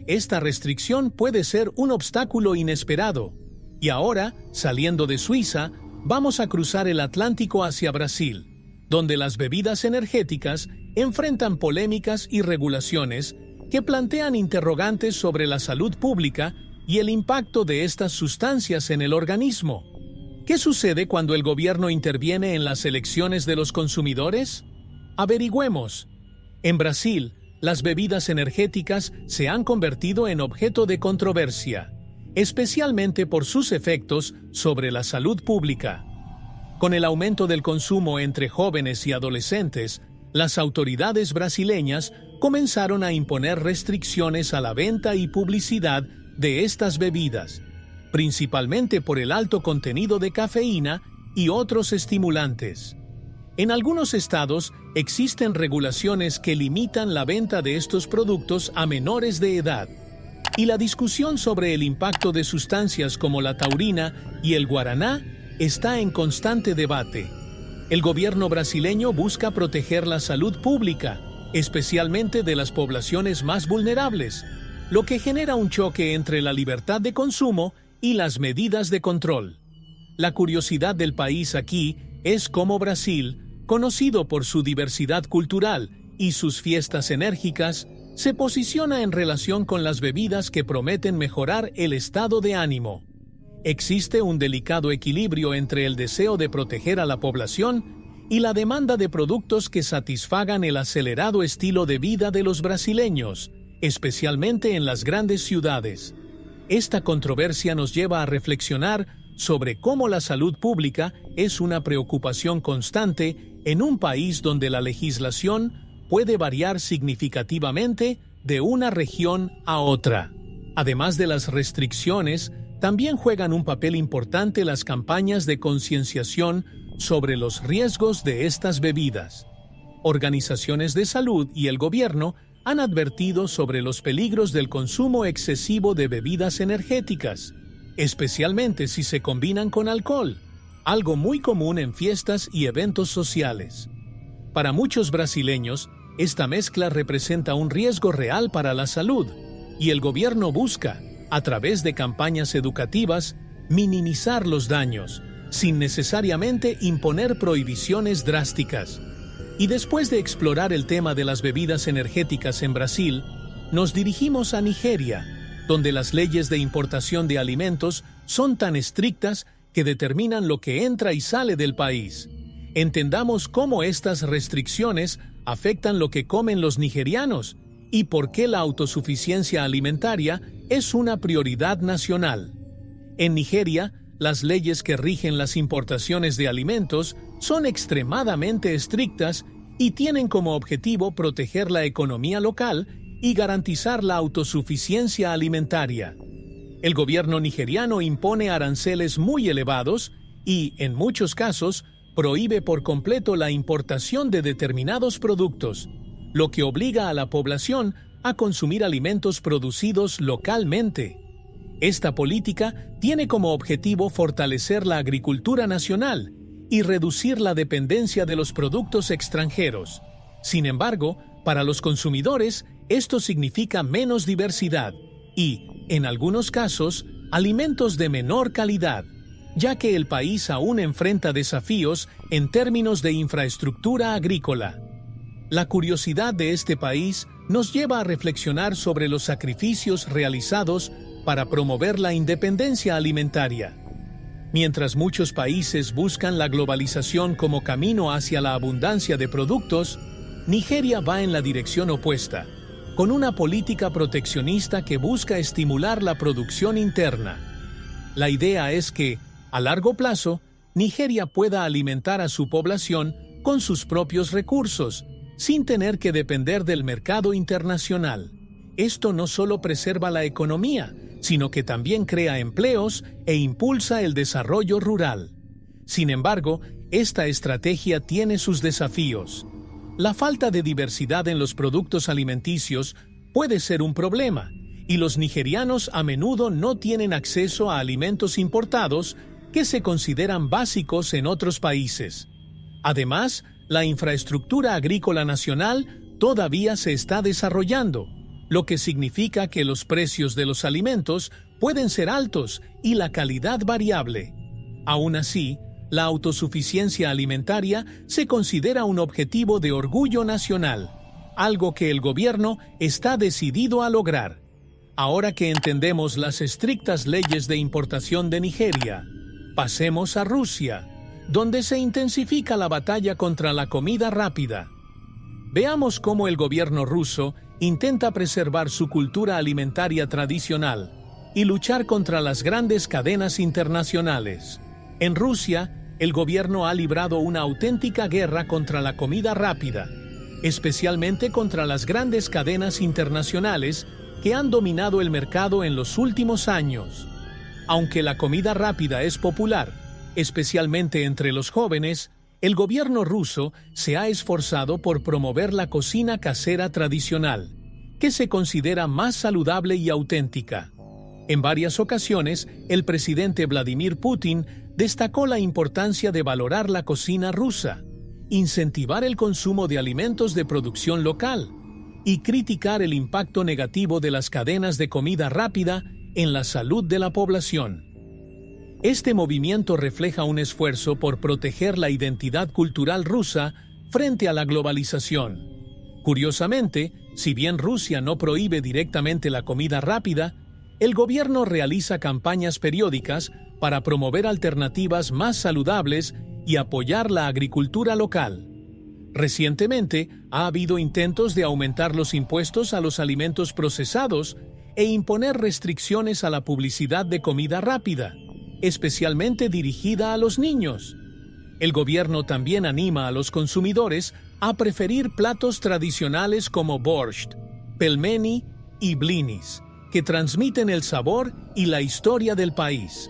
esta restricción puede ser un obstáculo inesperado. Y ahora, saliendo de Suiza, vamos a cruzar el Atlántico hacia Brasil, donde las bebidas energéticas enfrentan polémicas y regulaciones que plantean interrogantes sobre la salud pública y el impacto de estas sustancias en el organismo. ¿Qué sucede cuando el gobierno interviene en las elecciones de los consumidores? Averigüemos. En Brasil, las bebidas energéticas se han convertido en objeto de controversia, especialmente por sus efectos sobre la salud pública. Con el aumento del consumo entre jóvenes y adolescentes, las autoridades brasileñas comenzaron a imponer restricciones a la venta y publicidad de estas bebidas, principalmente por el alto contenido de cafeína y otros estimulantes. En algunos estados existen regulaciones que limitan la venta de estos productos a menores de edad, y la discusión sobre el impacto de sustancias como la taurina y el guaraná está en constante debate. El gobierno brasileño busca proteger la salud pública, especialmente de las poblaciones más vulnerables, lo que genera un choque entre la libertad de consumo y las medidas de control. La curiosidad del país aquí es cómo Brasil, conocido por su diversidad cultural y sus fiestas enérgicas, se posiciona en relación con las bebidas que prometen mejorar el estado de ánimo. Existe un delicado equilibrio entre el deseo de proteger a la población y la demanda de productos que satisfagan el acelerado estilo de vida de los brasileños, especialmente en las grandes ciudades. Esta controversia nos lleva a reflexionar sobre cómo la salud pública es una preocupación constante en un país donde la legislación puede variar significativamente de una región a otra. Además de las restricciones, también juegan un papel importante las campañas de concienciación sobre los riesgos de estas bebidas. Organizaciones de salud y el gobierno han advertido sobre los peligros del consumo excesivo de bebidas energéticas, especialmente si se combinan con alcohol, algo muy común en fiestas y eventos sociales. Para muchos brasileños, esta mezcla representa un riesgo real para la salud, y el gobierno busca, a través de campañas educativas, minimizar los daños, sin necesariamente imponer prohibiciones drásticas. Y después de explorar el tema de las bebidas energéticas en Brasil, nos dirigimos a Nigeria, donde las leyes de importación de alimentos son tan estrictas que determinan lo que entra y sale del país. Entendamos cómo estas restricciones afectan lo que comen los nigerianos y por qué la autosuficiencia alimentaria es una prioridad nacional. En Nigeria, las leyes que rigen las importaciones de alimentos son extremadamente estrictas y tienen como objetivo proteger la economía local y garantizar la autosuficiencia alimentaria. El gobierno nigeriano impone aranceles muy elevados y, en muchos casos, prohíbe por completo la importación de determinados productos, lo que obliga a la población a consumir alimentos producidos localmente. Esta política tiene como objetivo fortalecer la agricultura nacional y reducir la dependencia de los productos extranjeros. Sin embargo, para los consumidores, esto significa menos diversidad y, en algunos casos, alimentos de menor calidad, ya que el país aún enfrenta desafíos en términos de infraestructura agrícola. La curiosidad de este país nos lleva a reflexionar sobre los sacrificios realizados para promover la independencia alimentaria. Mientras muchos países buscan la globalización como camino hacia la abundancia de productos, Nigeria va en la dirección opuesta, con una política proteccionista que busca estimular la producción interna. La idea es que, a largo plazo, Nigeria pueda alimentar a su población con sus propios recursos, sin tener que depender del mercado internacional. Esto no solo preserva la economía, sino que también crea empleos e impulsa el desarrollo rural. Sin embargo, esta estrategia tiene sus desafíos. La falta de diversidad en los productos alimenticios puede ser un problema, y los nigerianos a menudo no tienen acceso a alimentos importados que se consideran básicos en otros países. Además, la infraestructura agrícola nacional todavía se está desarrollando, lo que significa que los precios de los alimentos pueden ser altos y la calidad variable. Aún así, la autosuficiencia alimentaria se considera un objetivo de orgullo nacional, algo que el gobierno está decidido a lograr. Ahora que entendemos las estrictas leyes de importación de Nigeria, pasemos a Rusia, donde se intensifica la batalla contra la comida rápida. Veamos cómo el gobierno ruso intenta preservar su cultura alimentaria tradicional y luchar contra las grandes cadenas internacionales. En Rusia, el gobierno ha librado una auténtica guerra contra la comida rápida, especialmente contra las grandes cadenas internacionales que han dominado el mercado en los últimos años. Aunque la comida rápida es popular, especialmente entre los jóvenes, el gobierno ruso se ha esforzado por promover la cocina casera tradicional, que se considera más saludable y auténtica. En varias ocasiones, el presidente Vladimir Putin destacó la importancia de valorar la cocina rusa, incentivar el consumo de alimentos de producción local y criticar el impacto negativo de las cadenas de comida rápida en la salud de la población. Este movimiento refleja un esfuerzo por proteger la identidad cultural rusa frente a la globalización. Curiosamente, si bien Rusia no prohíbe directamente la comida rápida, el gobierno realiza campañas periódicas para promover alternativas más saludables y apoyar la agricultura local. Recientemente, ha habido intentos de aumentar los impuestos a los alimentos procesados e imponer restricciones a la publicidad de comida rápida, especialmente dirigida a los niños. El gobierno también anima a los consumidores a preferir platos tradicionales como borscht, pelmeni y blinis, que transmiten el sabor y la historia del país.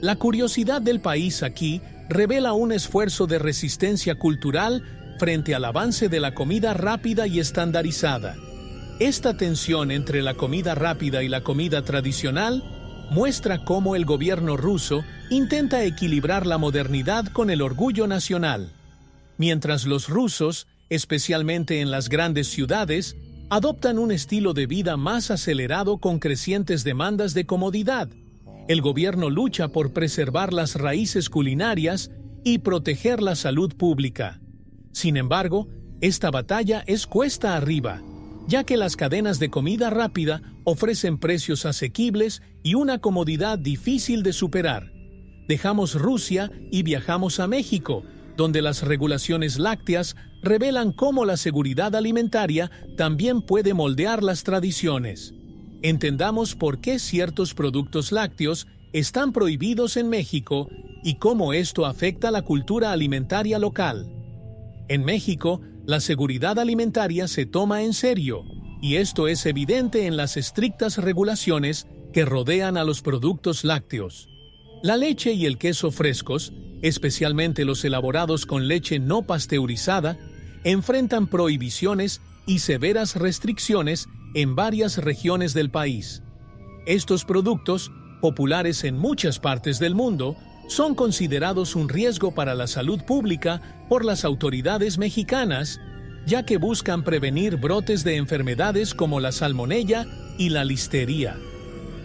La curiosidad del país aquí revela un esfuerzo de resistencia cultural frente al avance de la comida rápida y estandarizada. Esta tensión entre la comida rápida y la comida tradicional muestra cómo el gobierno ruso intenta equilibrar la modernidad con el orgullo nacional. Mientras los rusos, especialmente en las grandes ciudades, adoptan un estilo de vida más acelerado con crecientes demandas de comodidad, el gobierno lucha por preservar las raíces culinarias y proteger la salud pública. Sin embargo, esta batalla es cuesta arriba, ya que las cadenas de comida rápida ofrecen precios asequibles y una comodidad difícil de superar. Dejamos Rusia y viajamos a México, donde las regulaciones lácteas revelan cómo la seguridad alimentaria también puede moldear las tradiciones. Entendamos por qué ciertos productos lácteos están prohibidos en México y cómo esto afecta la cultura alimentaria local. En México, la seguridad alimentaria se toma en serio, y esto es evidente en las estrictas regulaciones que rodean a los productos lácteos. La leche y el queso frescos, especialmente los elaborados con leche no pasteurizada, enfrentan prohibiciones y severas restricciones en varias regiones del país. Estos productos, populares en muchas partes del mundo, son considerados un riesgo para la salud pública por las autoridades mexicanas, ya que buscan prevenir brotes de enfermedades como la salmonella y la listeria.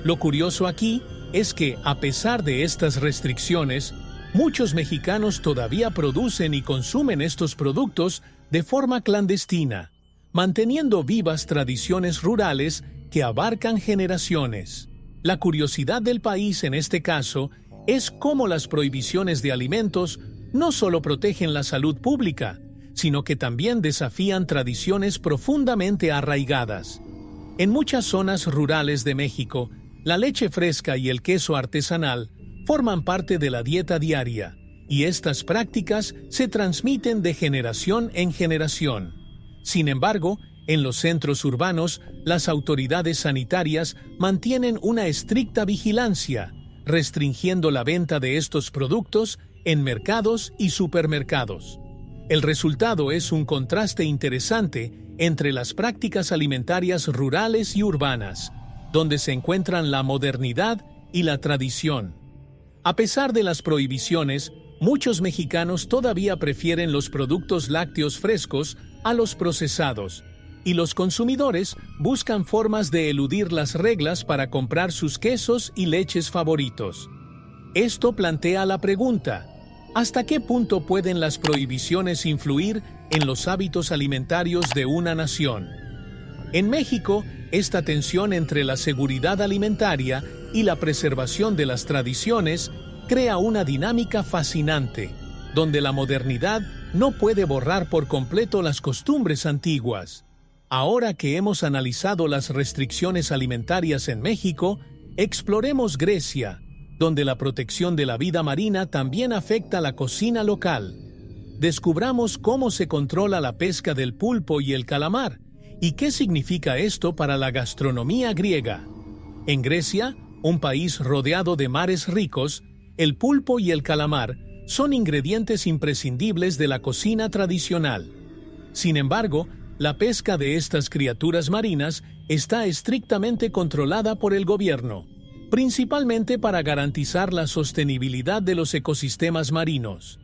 Lo curioso aquí es que, a pesar de estas restricciones, muchos mexicanos todavía producen y consumen estos productos de forma clandestina, manteniendo vivas tradiciones rurales que abarcan generaciones. La curiosidad del país en este caso es cómo las prohibiciones de alimentos no solo protegen la salud pública, sino que también desafían tradiciones profundamente arraigadas. En muchas zonas rurales de México, la leche fresca y el queso artesanal forman parte de la dieta diaria, y estas prácticas se transmiten de generación en generación. Sin embargo, en los centros urbanos, las autoridades sanitarias mantienen una estricta vigilancia, restringiendo la venta de estos productos en mercados y supermercados. El resultado es un contraste interesante entre las prácticas alimentarias rurales y urbanas, donde se encuentran la modernidad y la tradición. A pesar de las prohibiciones, muchos mexicanos todavía prefieren los productos lácteos frescos a los procesados, y los consumidores buscan formas de eludir las reglas para comprar sus quesos y leches favoritos. Esto plantea la pregunta: ¿Hasta qué punto pueden las prohibiciones influir en los hábitos alimentarios de una nación? En México, esta tensión entre la seguridad alimentaria y la preservación de las tradiciones crea una dinámica fascinante, donde la modernidad no puede borrar por completo las costumbres antiguas. Ahora que hemos analizado las restricciones alimentarias en México, exploremos Grecia, donde la protección de la vida marina también afecta la cocina local. Descubramos cómo se controla la pesca del pulpo y el calamar, y qué significa esto para la gastronomía griega. En Grecia, un país rodeado de mares ricos, el pulpo y el calamar son ingredientes imprescindibles de la cocina tradicional. Sin embargo, la pesca de estas criaturas marinas está estrictamente controlada por el gobierno, principalmente para garantizar la sostenibilidad de los ecosistemas marinos.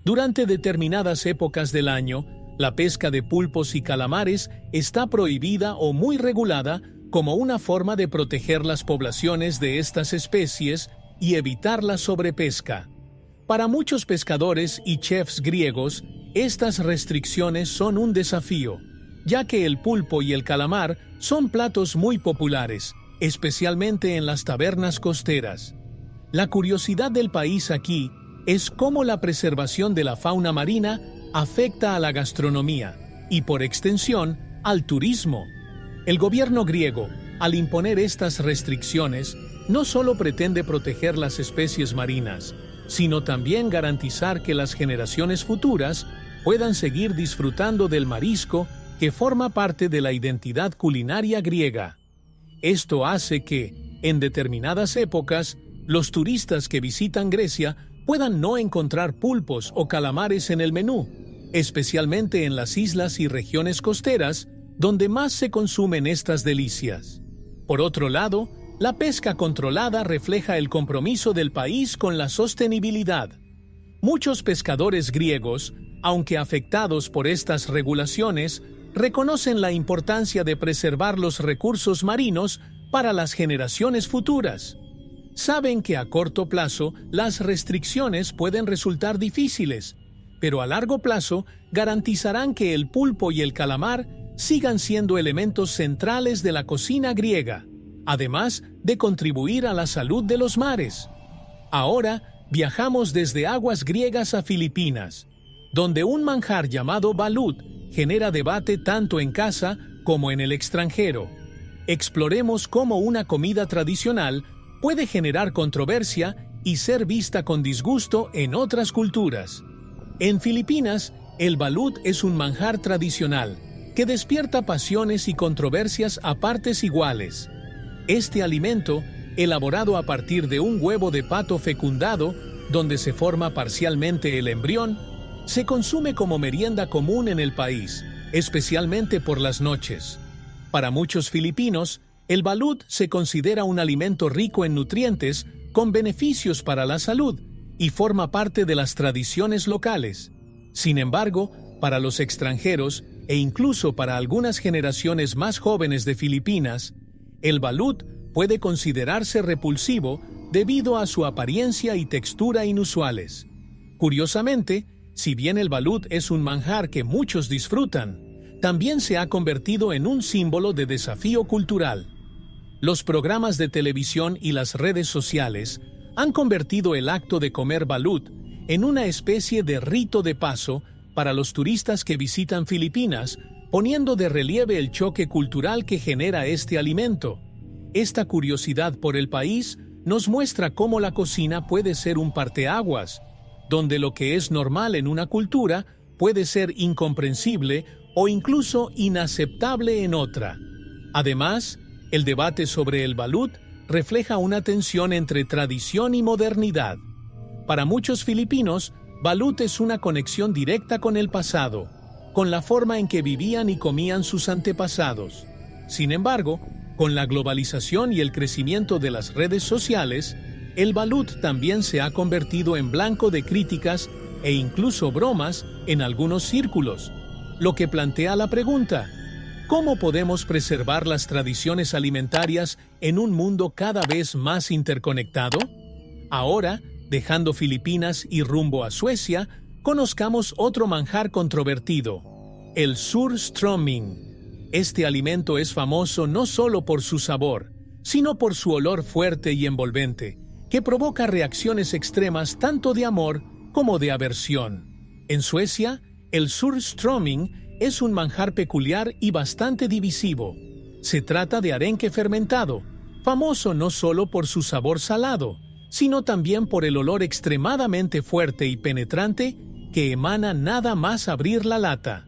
Durante determinadas épocas del año, la pesca de pulpos y calamares está prohibida o muy regulada como una forma de proteger las poblaciones de estas especies y evitar la sobrepesca. Para muchos pescadores y chefs griegos, estas restricciones son un desafío, ya que el pulpo y el calamar son platos muy populares, especialmente en las tabernas costeras. La curiosidad del país aquí es cómo la preservación de la fauna marina afecta a la gastronomía y, por extensión, al turismo. El gobierno griego, al imponer estas restricciones, no solo pretende proteger las especies marinas, sino también garantizar que las generaciones futuras puedan seguir disfrutando del marisco que forma parte de la identidad culinaria griega. Esto hace que, en determinadas épocas, los turistas que visitan Grecia puedan no encontrar pulpos o calamares en el menú, especialmente en las islas y regiones costeras, donde más se consumen estas delicias. Por otro lado, la pesca controlada refleja el compromiso del país con la sostenibilidad. Muchos pescadores griegos, aunque afectados por estas regulaciones, reconocen la importancia de preservar los recursos marinos para las generaciones futuras. Saben que a corto plazo las restricciones pueden resultar difíciles, pero a largo plazo garantizarán que el pulpo y el calamar sigan siendo elementos centrales de la cocina griega, además de contribuir a la salud de los mares. Ahora viajamos desde aguas griegas a Filipinas, donde un manjar llamado balut genera debate tanto en casa como en el extranjero. Exploremos cómo una comida tradicional puede generar controversia y ser vista con disgusto en otras culturas. En Filipinas, el balut es un manjar tradicional que despierta pasiones y controversias a partes iguales. Este alimento, elaborado a partir de un huevo de pato fecundado, donde se forma parcialmente el embrión, se consume como merienda común en el país, especialmente por las noches. Para muchos filipinos, el balut se considera un alimento rico en nutrientes, con beneficios para la salud, y forma parte de las tradiciones locales. Sin embargo, para los extranjeros, e incluso para algunas generaciones más jóvenes de Filipinas, el balut puede considerarse repulsivo debido a su apariencia y textura inusuales. Curiosamente, si bien el balut es un manjar que muchos disfrutan, también se ha convertido en un símbolo de desafío cultural. Los programas de televisión y las redes sociales han convertido el acto de comer balut en una especie de rito de paso para los turistas que visitan Filipinas, poniendo de relieve el choque cultural que genera este alimento. Esta curiosidad por el país nos muestra cómo la cocina puede ser un parteaguas, donde lo que es normal en una cultura puede ser incomprensible o incluso inaceptable en otra. Además, el debate sobre el balut refleja una tensión entre tradición y modernidad. Para muchos filipinos, balut es una conexión directa con el pasado, con la forma en que vivían y comían sus antepasados. Sin embargo, con la globalización y el crecimiento de las redes sociales, el balut también se ha convertido en blanco de críticas e incluso bromas en algunos círculos, lo que plantea la pregunta: ¿cómo podemos preservar las tradiciones alimentarias en un mundo cada vez más interconectado? Ahora, Dejando Filipinas y rumbo a Suecia, conozcamos otro manjar controvertido, el surströmming. Este alimento es famoso no solo por su sabor, sino por su olor fuerte y envolvente, que provoca reacciones extremas tanto de amor como de aversión. En Suecia, el surströmming es un manjar peculiar y bastante divisivo. Se trata de arenque fermentado, famoso no solo por su sabor salado, sino también por el olor extremadamente fuerte y penetrante que emana nada más abrir la lata.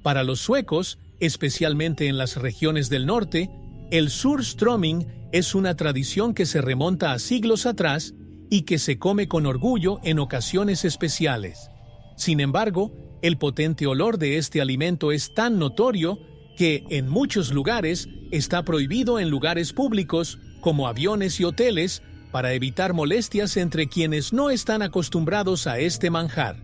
Para los suecos, especialmente en las regiones del norte, el surströmming es una tradición que se remonta a siglos atrás y que se come con orgullo en ocasiones especiales. Sin embargo, el potente olor de este alimento es tan notorio que, en muchos lugares, está prohibido en lugares públicos, como aviones y hoteles, para evitar molestias entre quienes no están acostumbrados a este manjar.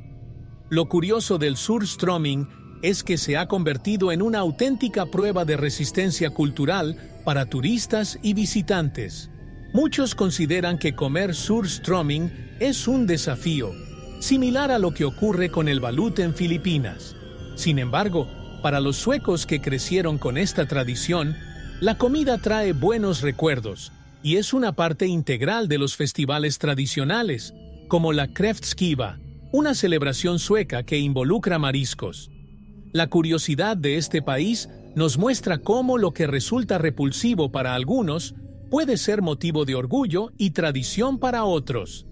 Lo curioso del surströmming es que se ha convertido en una auténtica prueba de resistencia cultural para turistas y visitantes. Muchos consideran que comer surströmming es un desafío, similar a lo que ocurre con el balut en Filipinas. Sin embargo, para los suecos que crecieron con esta tradición, la comida trae buenos recuerdos y es una parte integral de los festivales tradicionales, como la Kräftskiva, una celebración sueca que involucra mariscos. La curiosidad de este país nos muestra cómo lo que resulta repulsivo para algunos puede ser motivo de orgullo y tradición para otros.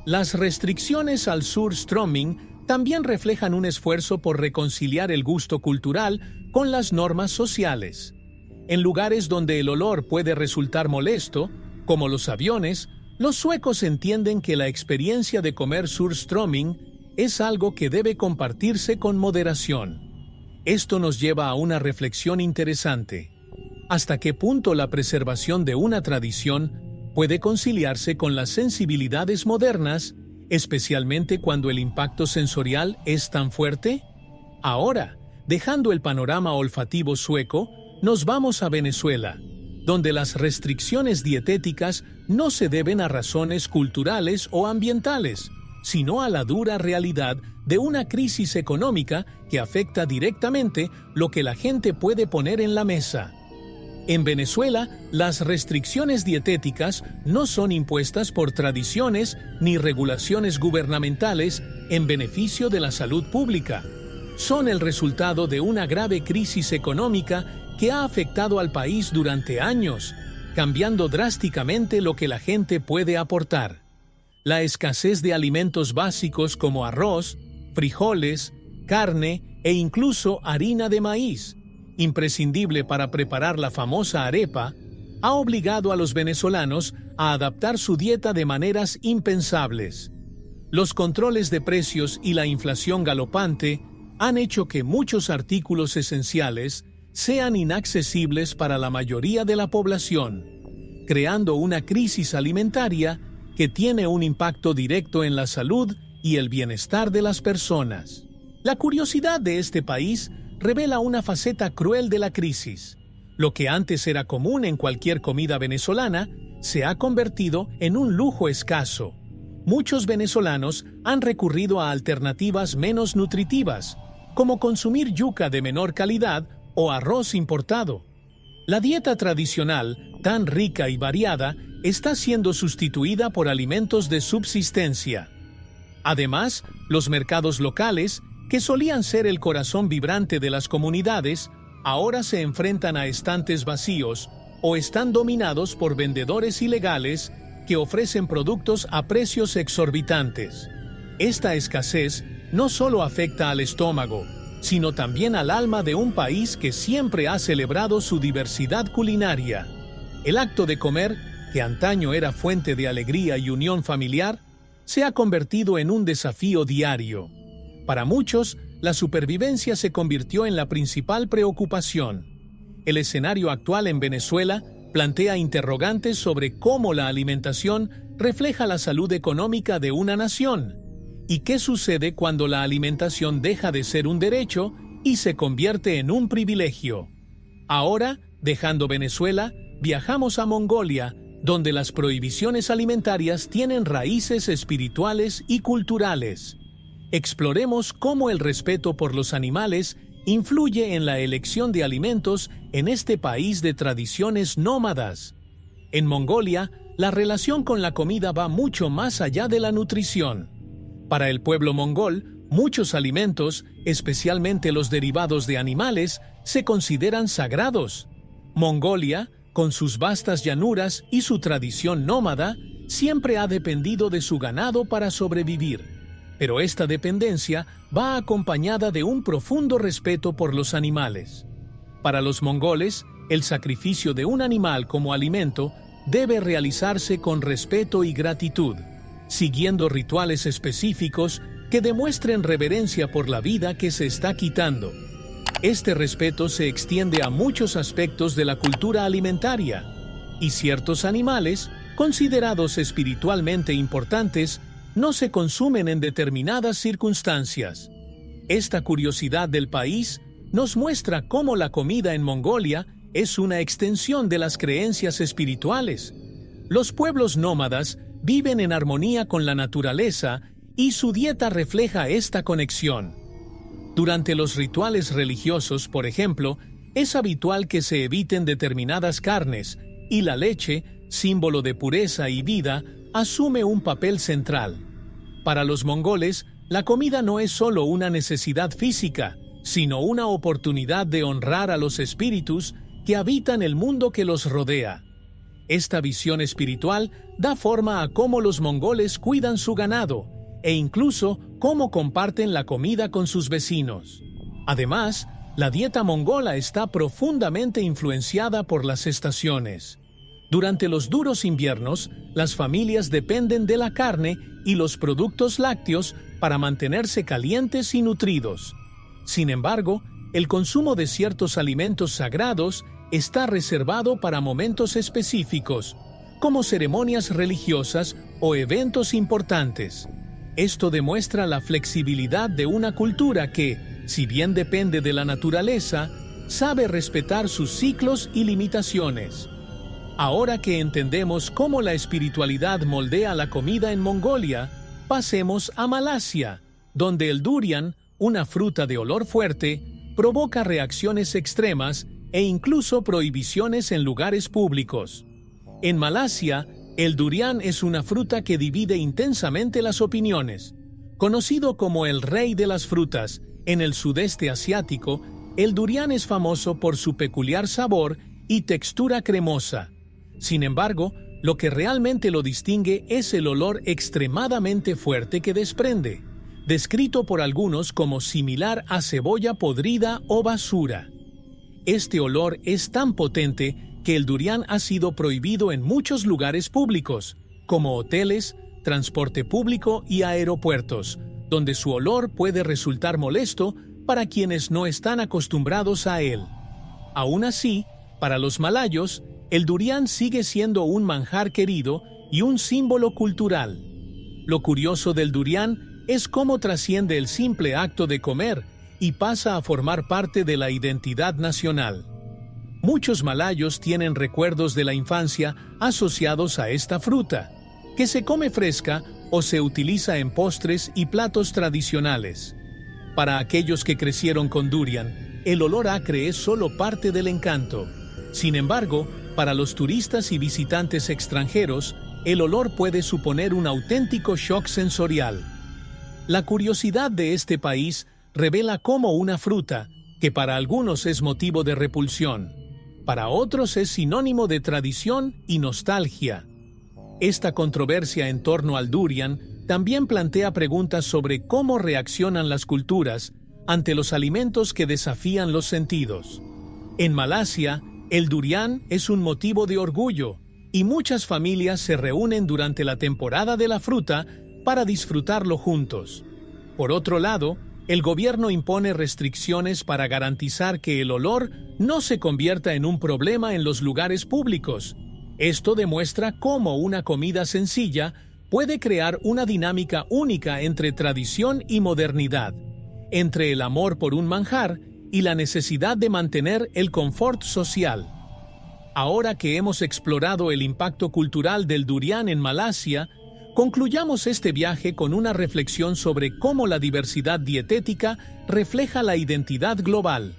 Las restricciones al surströmming también reflejan un esfuerzo por reconciliar el gusto cultural con las normas sociales. En lugares donde el olor puede resultar molesto, como los aviones, los suecos entienden que la experiencia de comer surströmming es algo que debe compartirse con moderación. Esto nos lleva a una reflexión interesante. ¿Hasta qué punto la preservación de una tradición puede conciliarse con las sensibilidades modernas, especialmente cuando el impacto sensorial es tan fuerte? Ahora, dejando el panorama olfativo sueco, nos vamos a Venezuela, donde las restricciones dietéticas no se deben a razones culturales o ambientales, sino a la dura realidad de una crisis económica que afecta directamente lo que la gente puede poner en la mesa. En Venezuela, las restricciones dietéticas no son impuestas por tradiciones ni regulaciones gubernamentales en beneficio de la salud pública. Son el resultado de una grave crisis económica que ha afectado al país durante años, cambiando drásticamente lo que la gente puede aportar. La escasez de alimentos básicos como arroz, frijoles, carne e incluso harina de maíz, imprescindible para preparar la famosa arepa, ha obligado a los venezolanos a adaptar su dieta de maneras impensables. Los controles de precios y la inflación galopante han hecho que muchos artículos esenciales sean inaccesibles para la mayoría de la población, creando una crisis alimentaria que tiene un impacto directo en la salud y el bienestar de las personas. La curiosidad de este país revela una faceta cruel de la crisis. Lo que antes era común en cualquier comida venezolana se ha convertido en un lujo escaso. Muchos venezolanos han recurrido a alternativas menos nutritivas, como consumir yuca de menor calidad o arroz importado. La dieta tradicional, tan rica y variada, está siendo sustituida por alimentos de subsistencia. Además, los mercados locales, que solían ser el corazón vibrante de las comunidades, ahora se enfrentan a estantes vacíos o están dominados por vendedores ilegales que ofrecen productos a precios exorbitantes. Esta escasez no solo afecta al estómago, sino también al alma de un país que siempre ha celebrado su diversidad culinaria. El acto de comer, que antaño era fuente de alegría y unión familiar, se ha convertido en un desafío diario. Para muchos, la supervivencia se convirtió en la principal preocupación. El escenario actual en Venezuela plantea interrogantes sobre cómo la alimentación refleja la salud económica de una nación y qué sucede cuando la alimentación deja de ser un derecho y se convierte en un privilegio. Ahora, dejando Venezuela, viajamos a Mongolia, donde las prohibiciones alimentarias tienen raíces espirituales y culturales. Exploremos cómo el respeto por los animales influye en la elección de alimentos en este país de tradiciones nómadas. En Mongolia, la relación con la comida va mucho más allá de la nutrición. Para el pueblo mongol, muchos alimentos, especialmente los derivados de animales, se consideran sagrados. Mongolia, con sus vastas llanuras y su tradición nómada, siempre ha dependido de su ganado para sobrevivir. Pero esta dependencia va acompañada de un profundo respeto por los animales. Para los mongoles, el sacrificio de un animal como alimento debe realizarse con respeto y gratitud, siguiendo rituales específicos que demuestren reverencia por la vida que se está quitando. Este respeto se extiende a muchos aspectos de la cultura alimentaria, y ciertos animales, considerados espiritualmente importantes, no se consumen en determinadas circunstancias. Esta curiosidad del país nos muestra cómo la comida en Mongolia es una extensión de las creencias espirituales. Los pueblos nómadas viven en armonía con la naturaleza y su dieta refleja esta conexión. Durante los rituales religiosos, por ejemplo, es habitual que se eviten determinadas carnes, y la leche, símbolo de pureza y vida, asume un papel central. Para los mongoles, la comida no es solo una necesidad física, sino una oportunidad de honrar a los espíritus que habitan el mundo que los rodea. Esta visión espiritual da forma a cómo los mongoles cuidan su ganado e incluso cómo comparten la comida con sus vecinos. Además, la dieta mongola está profundamente influenciada por las estaciones. Durante los duros inviernos, las familias dependen de la carne y los productos lácteos para mantenerse calientes y nutridos. Sin embargo, el consumo de ciertos alimentos sagrados está reservado para momentos específicos, como ceremonias religiosas o eventos importantes. Esto demuestra la flexibilidad de una cultura que, si bien depende de la naturaleza, sabe respetar sus ciclos y limitaciones. Ahora que entendemos cómo la espiritualidad moldea la comida en Mongolia, pasemos a Malasia, donde el durian, una fruta de olor fuerte, provoca reacciones extremas e incluso prohibiciones en lugares públicos. En Malasia, el durian es una fruta que divide intensamente las opiniones. Conocido como el rey de las frutas, en el sudeste asiático, el durian es famoso por su peculiar sabor y textura cremosa. Sin embargo, lo que realmente lo distingue es el olor extremadamente fuerte que desprende, descrito por algunos como similar a cebolla podrida o basura. Este olor es tan potente que el durian ha sido prohibido en muchos lugares públicos, como hoteles, transporte público y aeropuertos, donde su olor puede resultar molesto para quienes no están acostumbrados a él. Aún así, para los malayos, el durian sigue siendo un manjar querido y un símbolo cultural. Lo curioso del durian es cómo trasciende el simple acto de comer y pasa a formar parte de la identidad nacional. Muchos malayos tienen recuerdos de la infancia asociados a esta fruta, que se come fresca o se utiliza en postres y platos tradicionales. Para aquellos que crecieron con durian, el olor acre es solo parte del encanto. Sin embargo, para los turistas y visitantes extranjeros, el olor puede suponer un auténtico shock sensorial. La curiosidad de este país revela cómo una fruta, que para algunos es motivo de repulsión, para otros es sinónimo de tradición y nostalgia. Esta controversia en torno al durian también plantea preguntas sobre cómo reaccionan las culturas ante los alimentos que desafían los sentidos. En Malasia, el durian es un motivo de orgullo y muchas familias se reúnen durante la temporada de la fruta para disfrutarlo juntos. Por otro lado, el gobierno impone restricciones para garantizar que el olor no se convierta en un problema en los lugares públicos. Esto demuestra cómo una comida sencilla puede crear una dinámica única entre tradición y modernidad, entre el amor por un manjar y la necesidad de mantener el confort social. Ahora que hemos explorado el impacto cultural del durian en Malasia, concluyamos este viaje con una reflexión sobre cómo la diversidad dietética refleja la identidad global.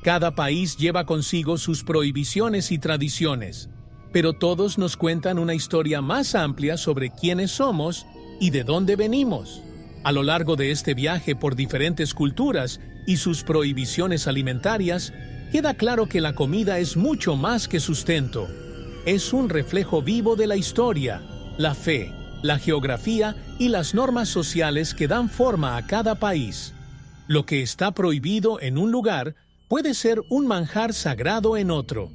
Cada país lleva consigo sus prohibiciones y tradiciones, pero todos nos cuentan una historia más amplia sobre quiénes somos y de dónde venimos. A lo largo de este viaje por diferentes culturas y sus prohibiciones alimentarias, queda claro que la comida es mucho más que sustento. Es un reflejo vivo de la historia, la fe, la geografía y las normas sociales que dan forma a cada país. Lo que está prohibido en un lugar puede ser un manjar sagrado en otro.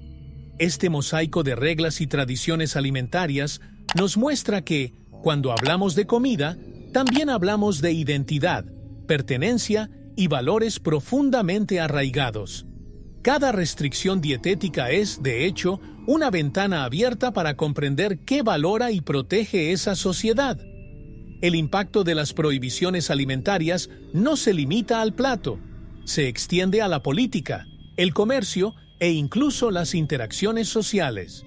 Este mosaico de reglas y tradiciones alimentarias nos muestra que, cuando hablamos de comida, también hablamos de identidad, pertenencia y valores profundamente arraigados. Cada restricción dietética es, de hecho, una ventana abierta para comprender qué valora y protege esa sociedad. El impacto de las prohibiciones alimentarias no se limita al plato, se extiende a la política, el comercio e incluso las interacciones sociales.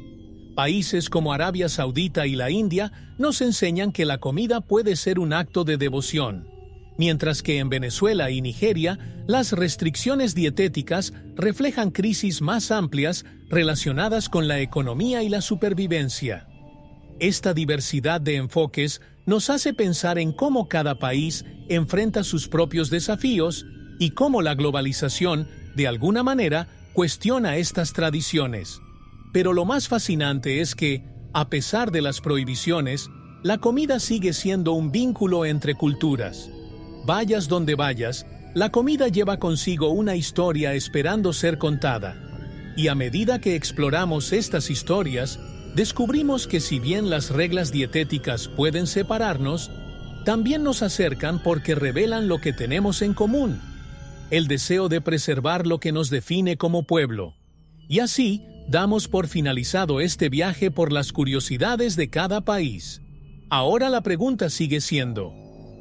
Países como Arabia Saudita y la India nos enseñan que la comida puede ser un acto de devoción, mientras que en Venezuela y Nigeria las restricciones dietéticas reflejan crisis más amplias relacionadas con la economía y la supervivencia. Esta diversidad de enfoques nos hace pensar en cómo cada país enfrenta sus propios desafíos y cómo la globalización, de alguna manera, cuestiona estas tradiciones. Pero lo más fascinante es que, a pesar de las prohibiciones, la comida sigue siendo un vínculo entre culturas. Vayas donde vayas, la comida lleva consigo una historia esperando ser contada. Y a medida que exploramos estas historias, descubrimos que si bien las reglas dietéticas pueden separarnos, también nos acercan porque revelan lo que tenemos en común: el deseo de preservar lo que nos define como pueblo. Y así, damos por finalizado este viaje por las curiosidades de cada país. Ahora la pregunta sigue siendo: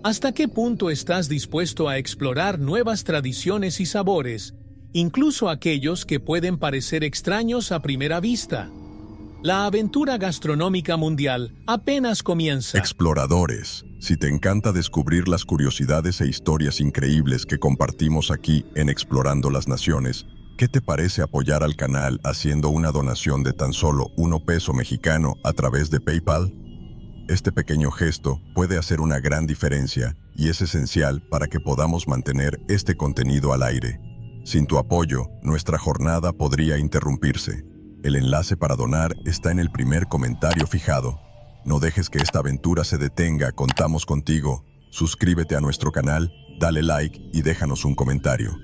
¿hasta qué punto estás dispuesto a explorar nuevas tradiciones y sabores, incluso aquellos que pueden parecer extraños a primera vista? La aventura gastronómica mundial apenas comienza. Exploradores, si te encanta descubrir las curiosidades e historias increíbles que compartimos aquí en Explorando las Naciones, ¿qué te parece apoyar al canal haciendo una donación de tan solo $1 mexicano a través de PayPal? Este pequeño gesto puede hacer una gran diferencia y es esencial para que podamos mantener este contenido al aire. Sin tu apoyo, nuestra jornada podría interrumpirse. El enlace para donar está en el primer comentario fijado. No dejes que esta aventura se detenga, contamos contigo. Suscríbete a nuestro canal, dale like y déjanos un comentario.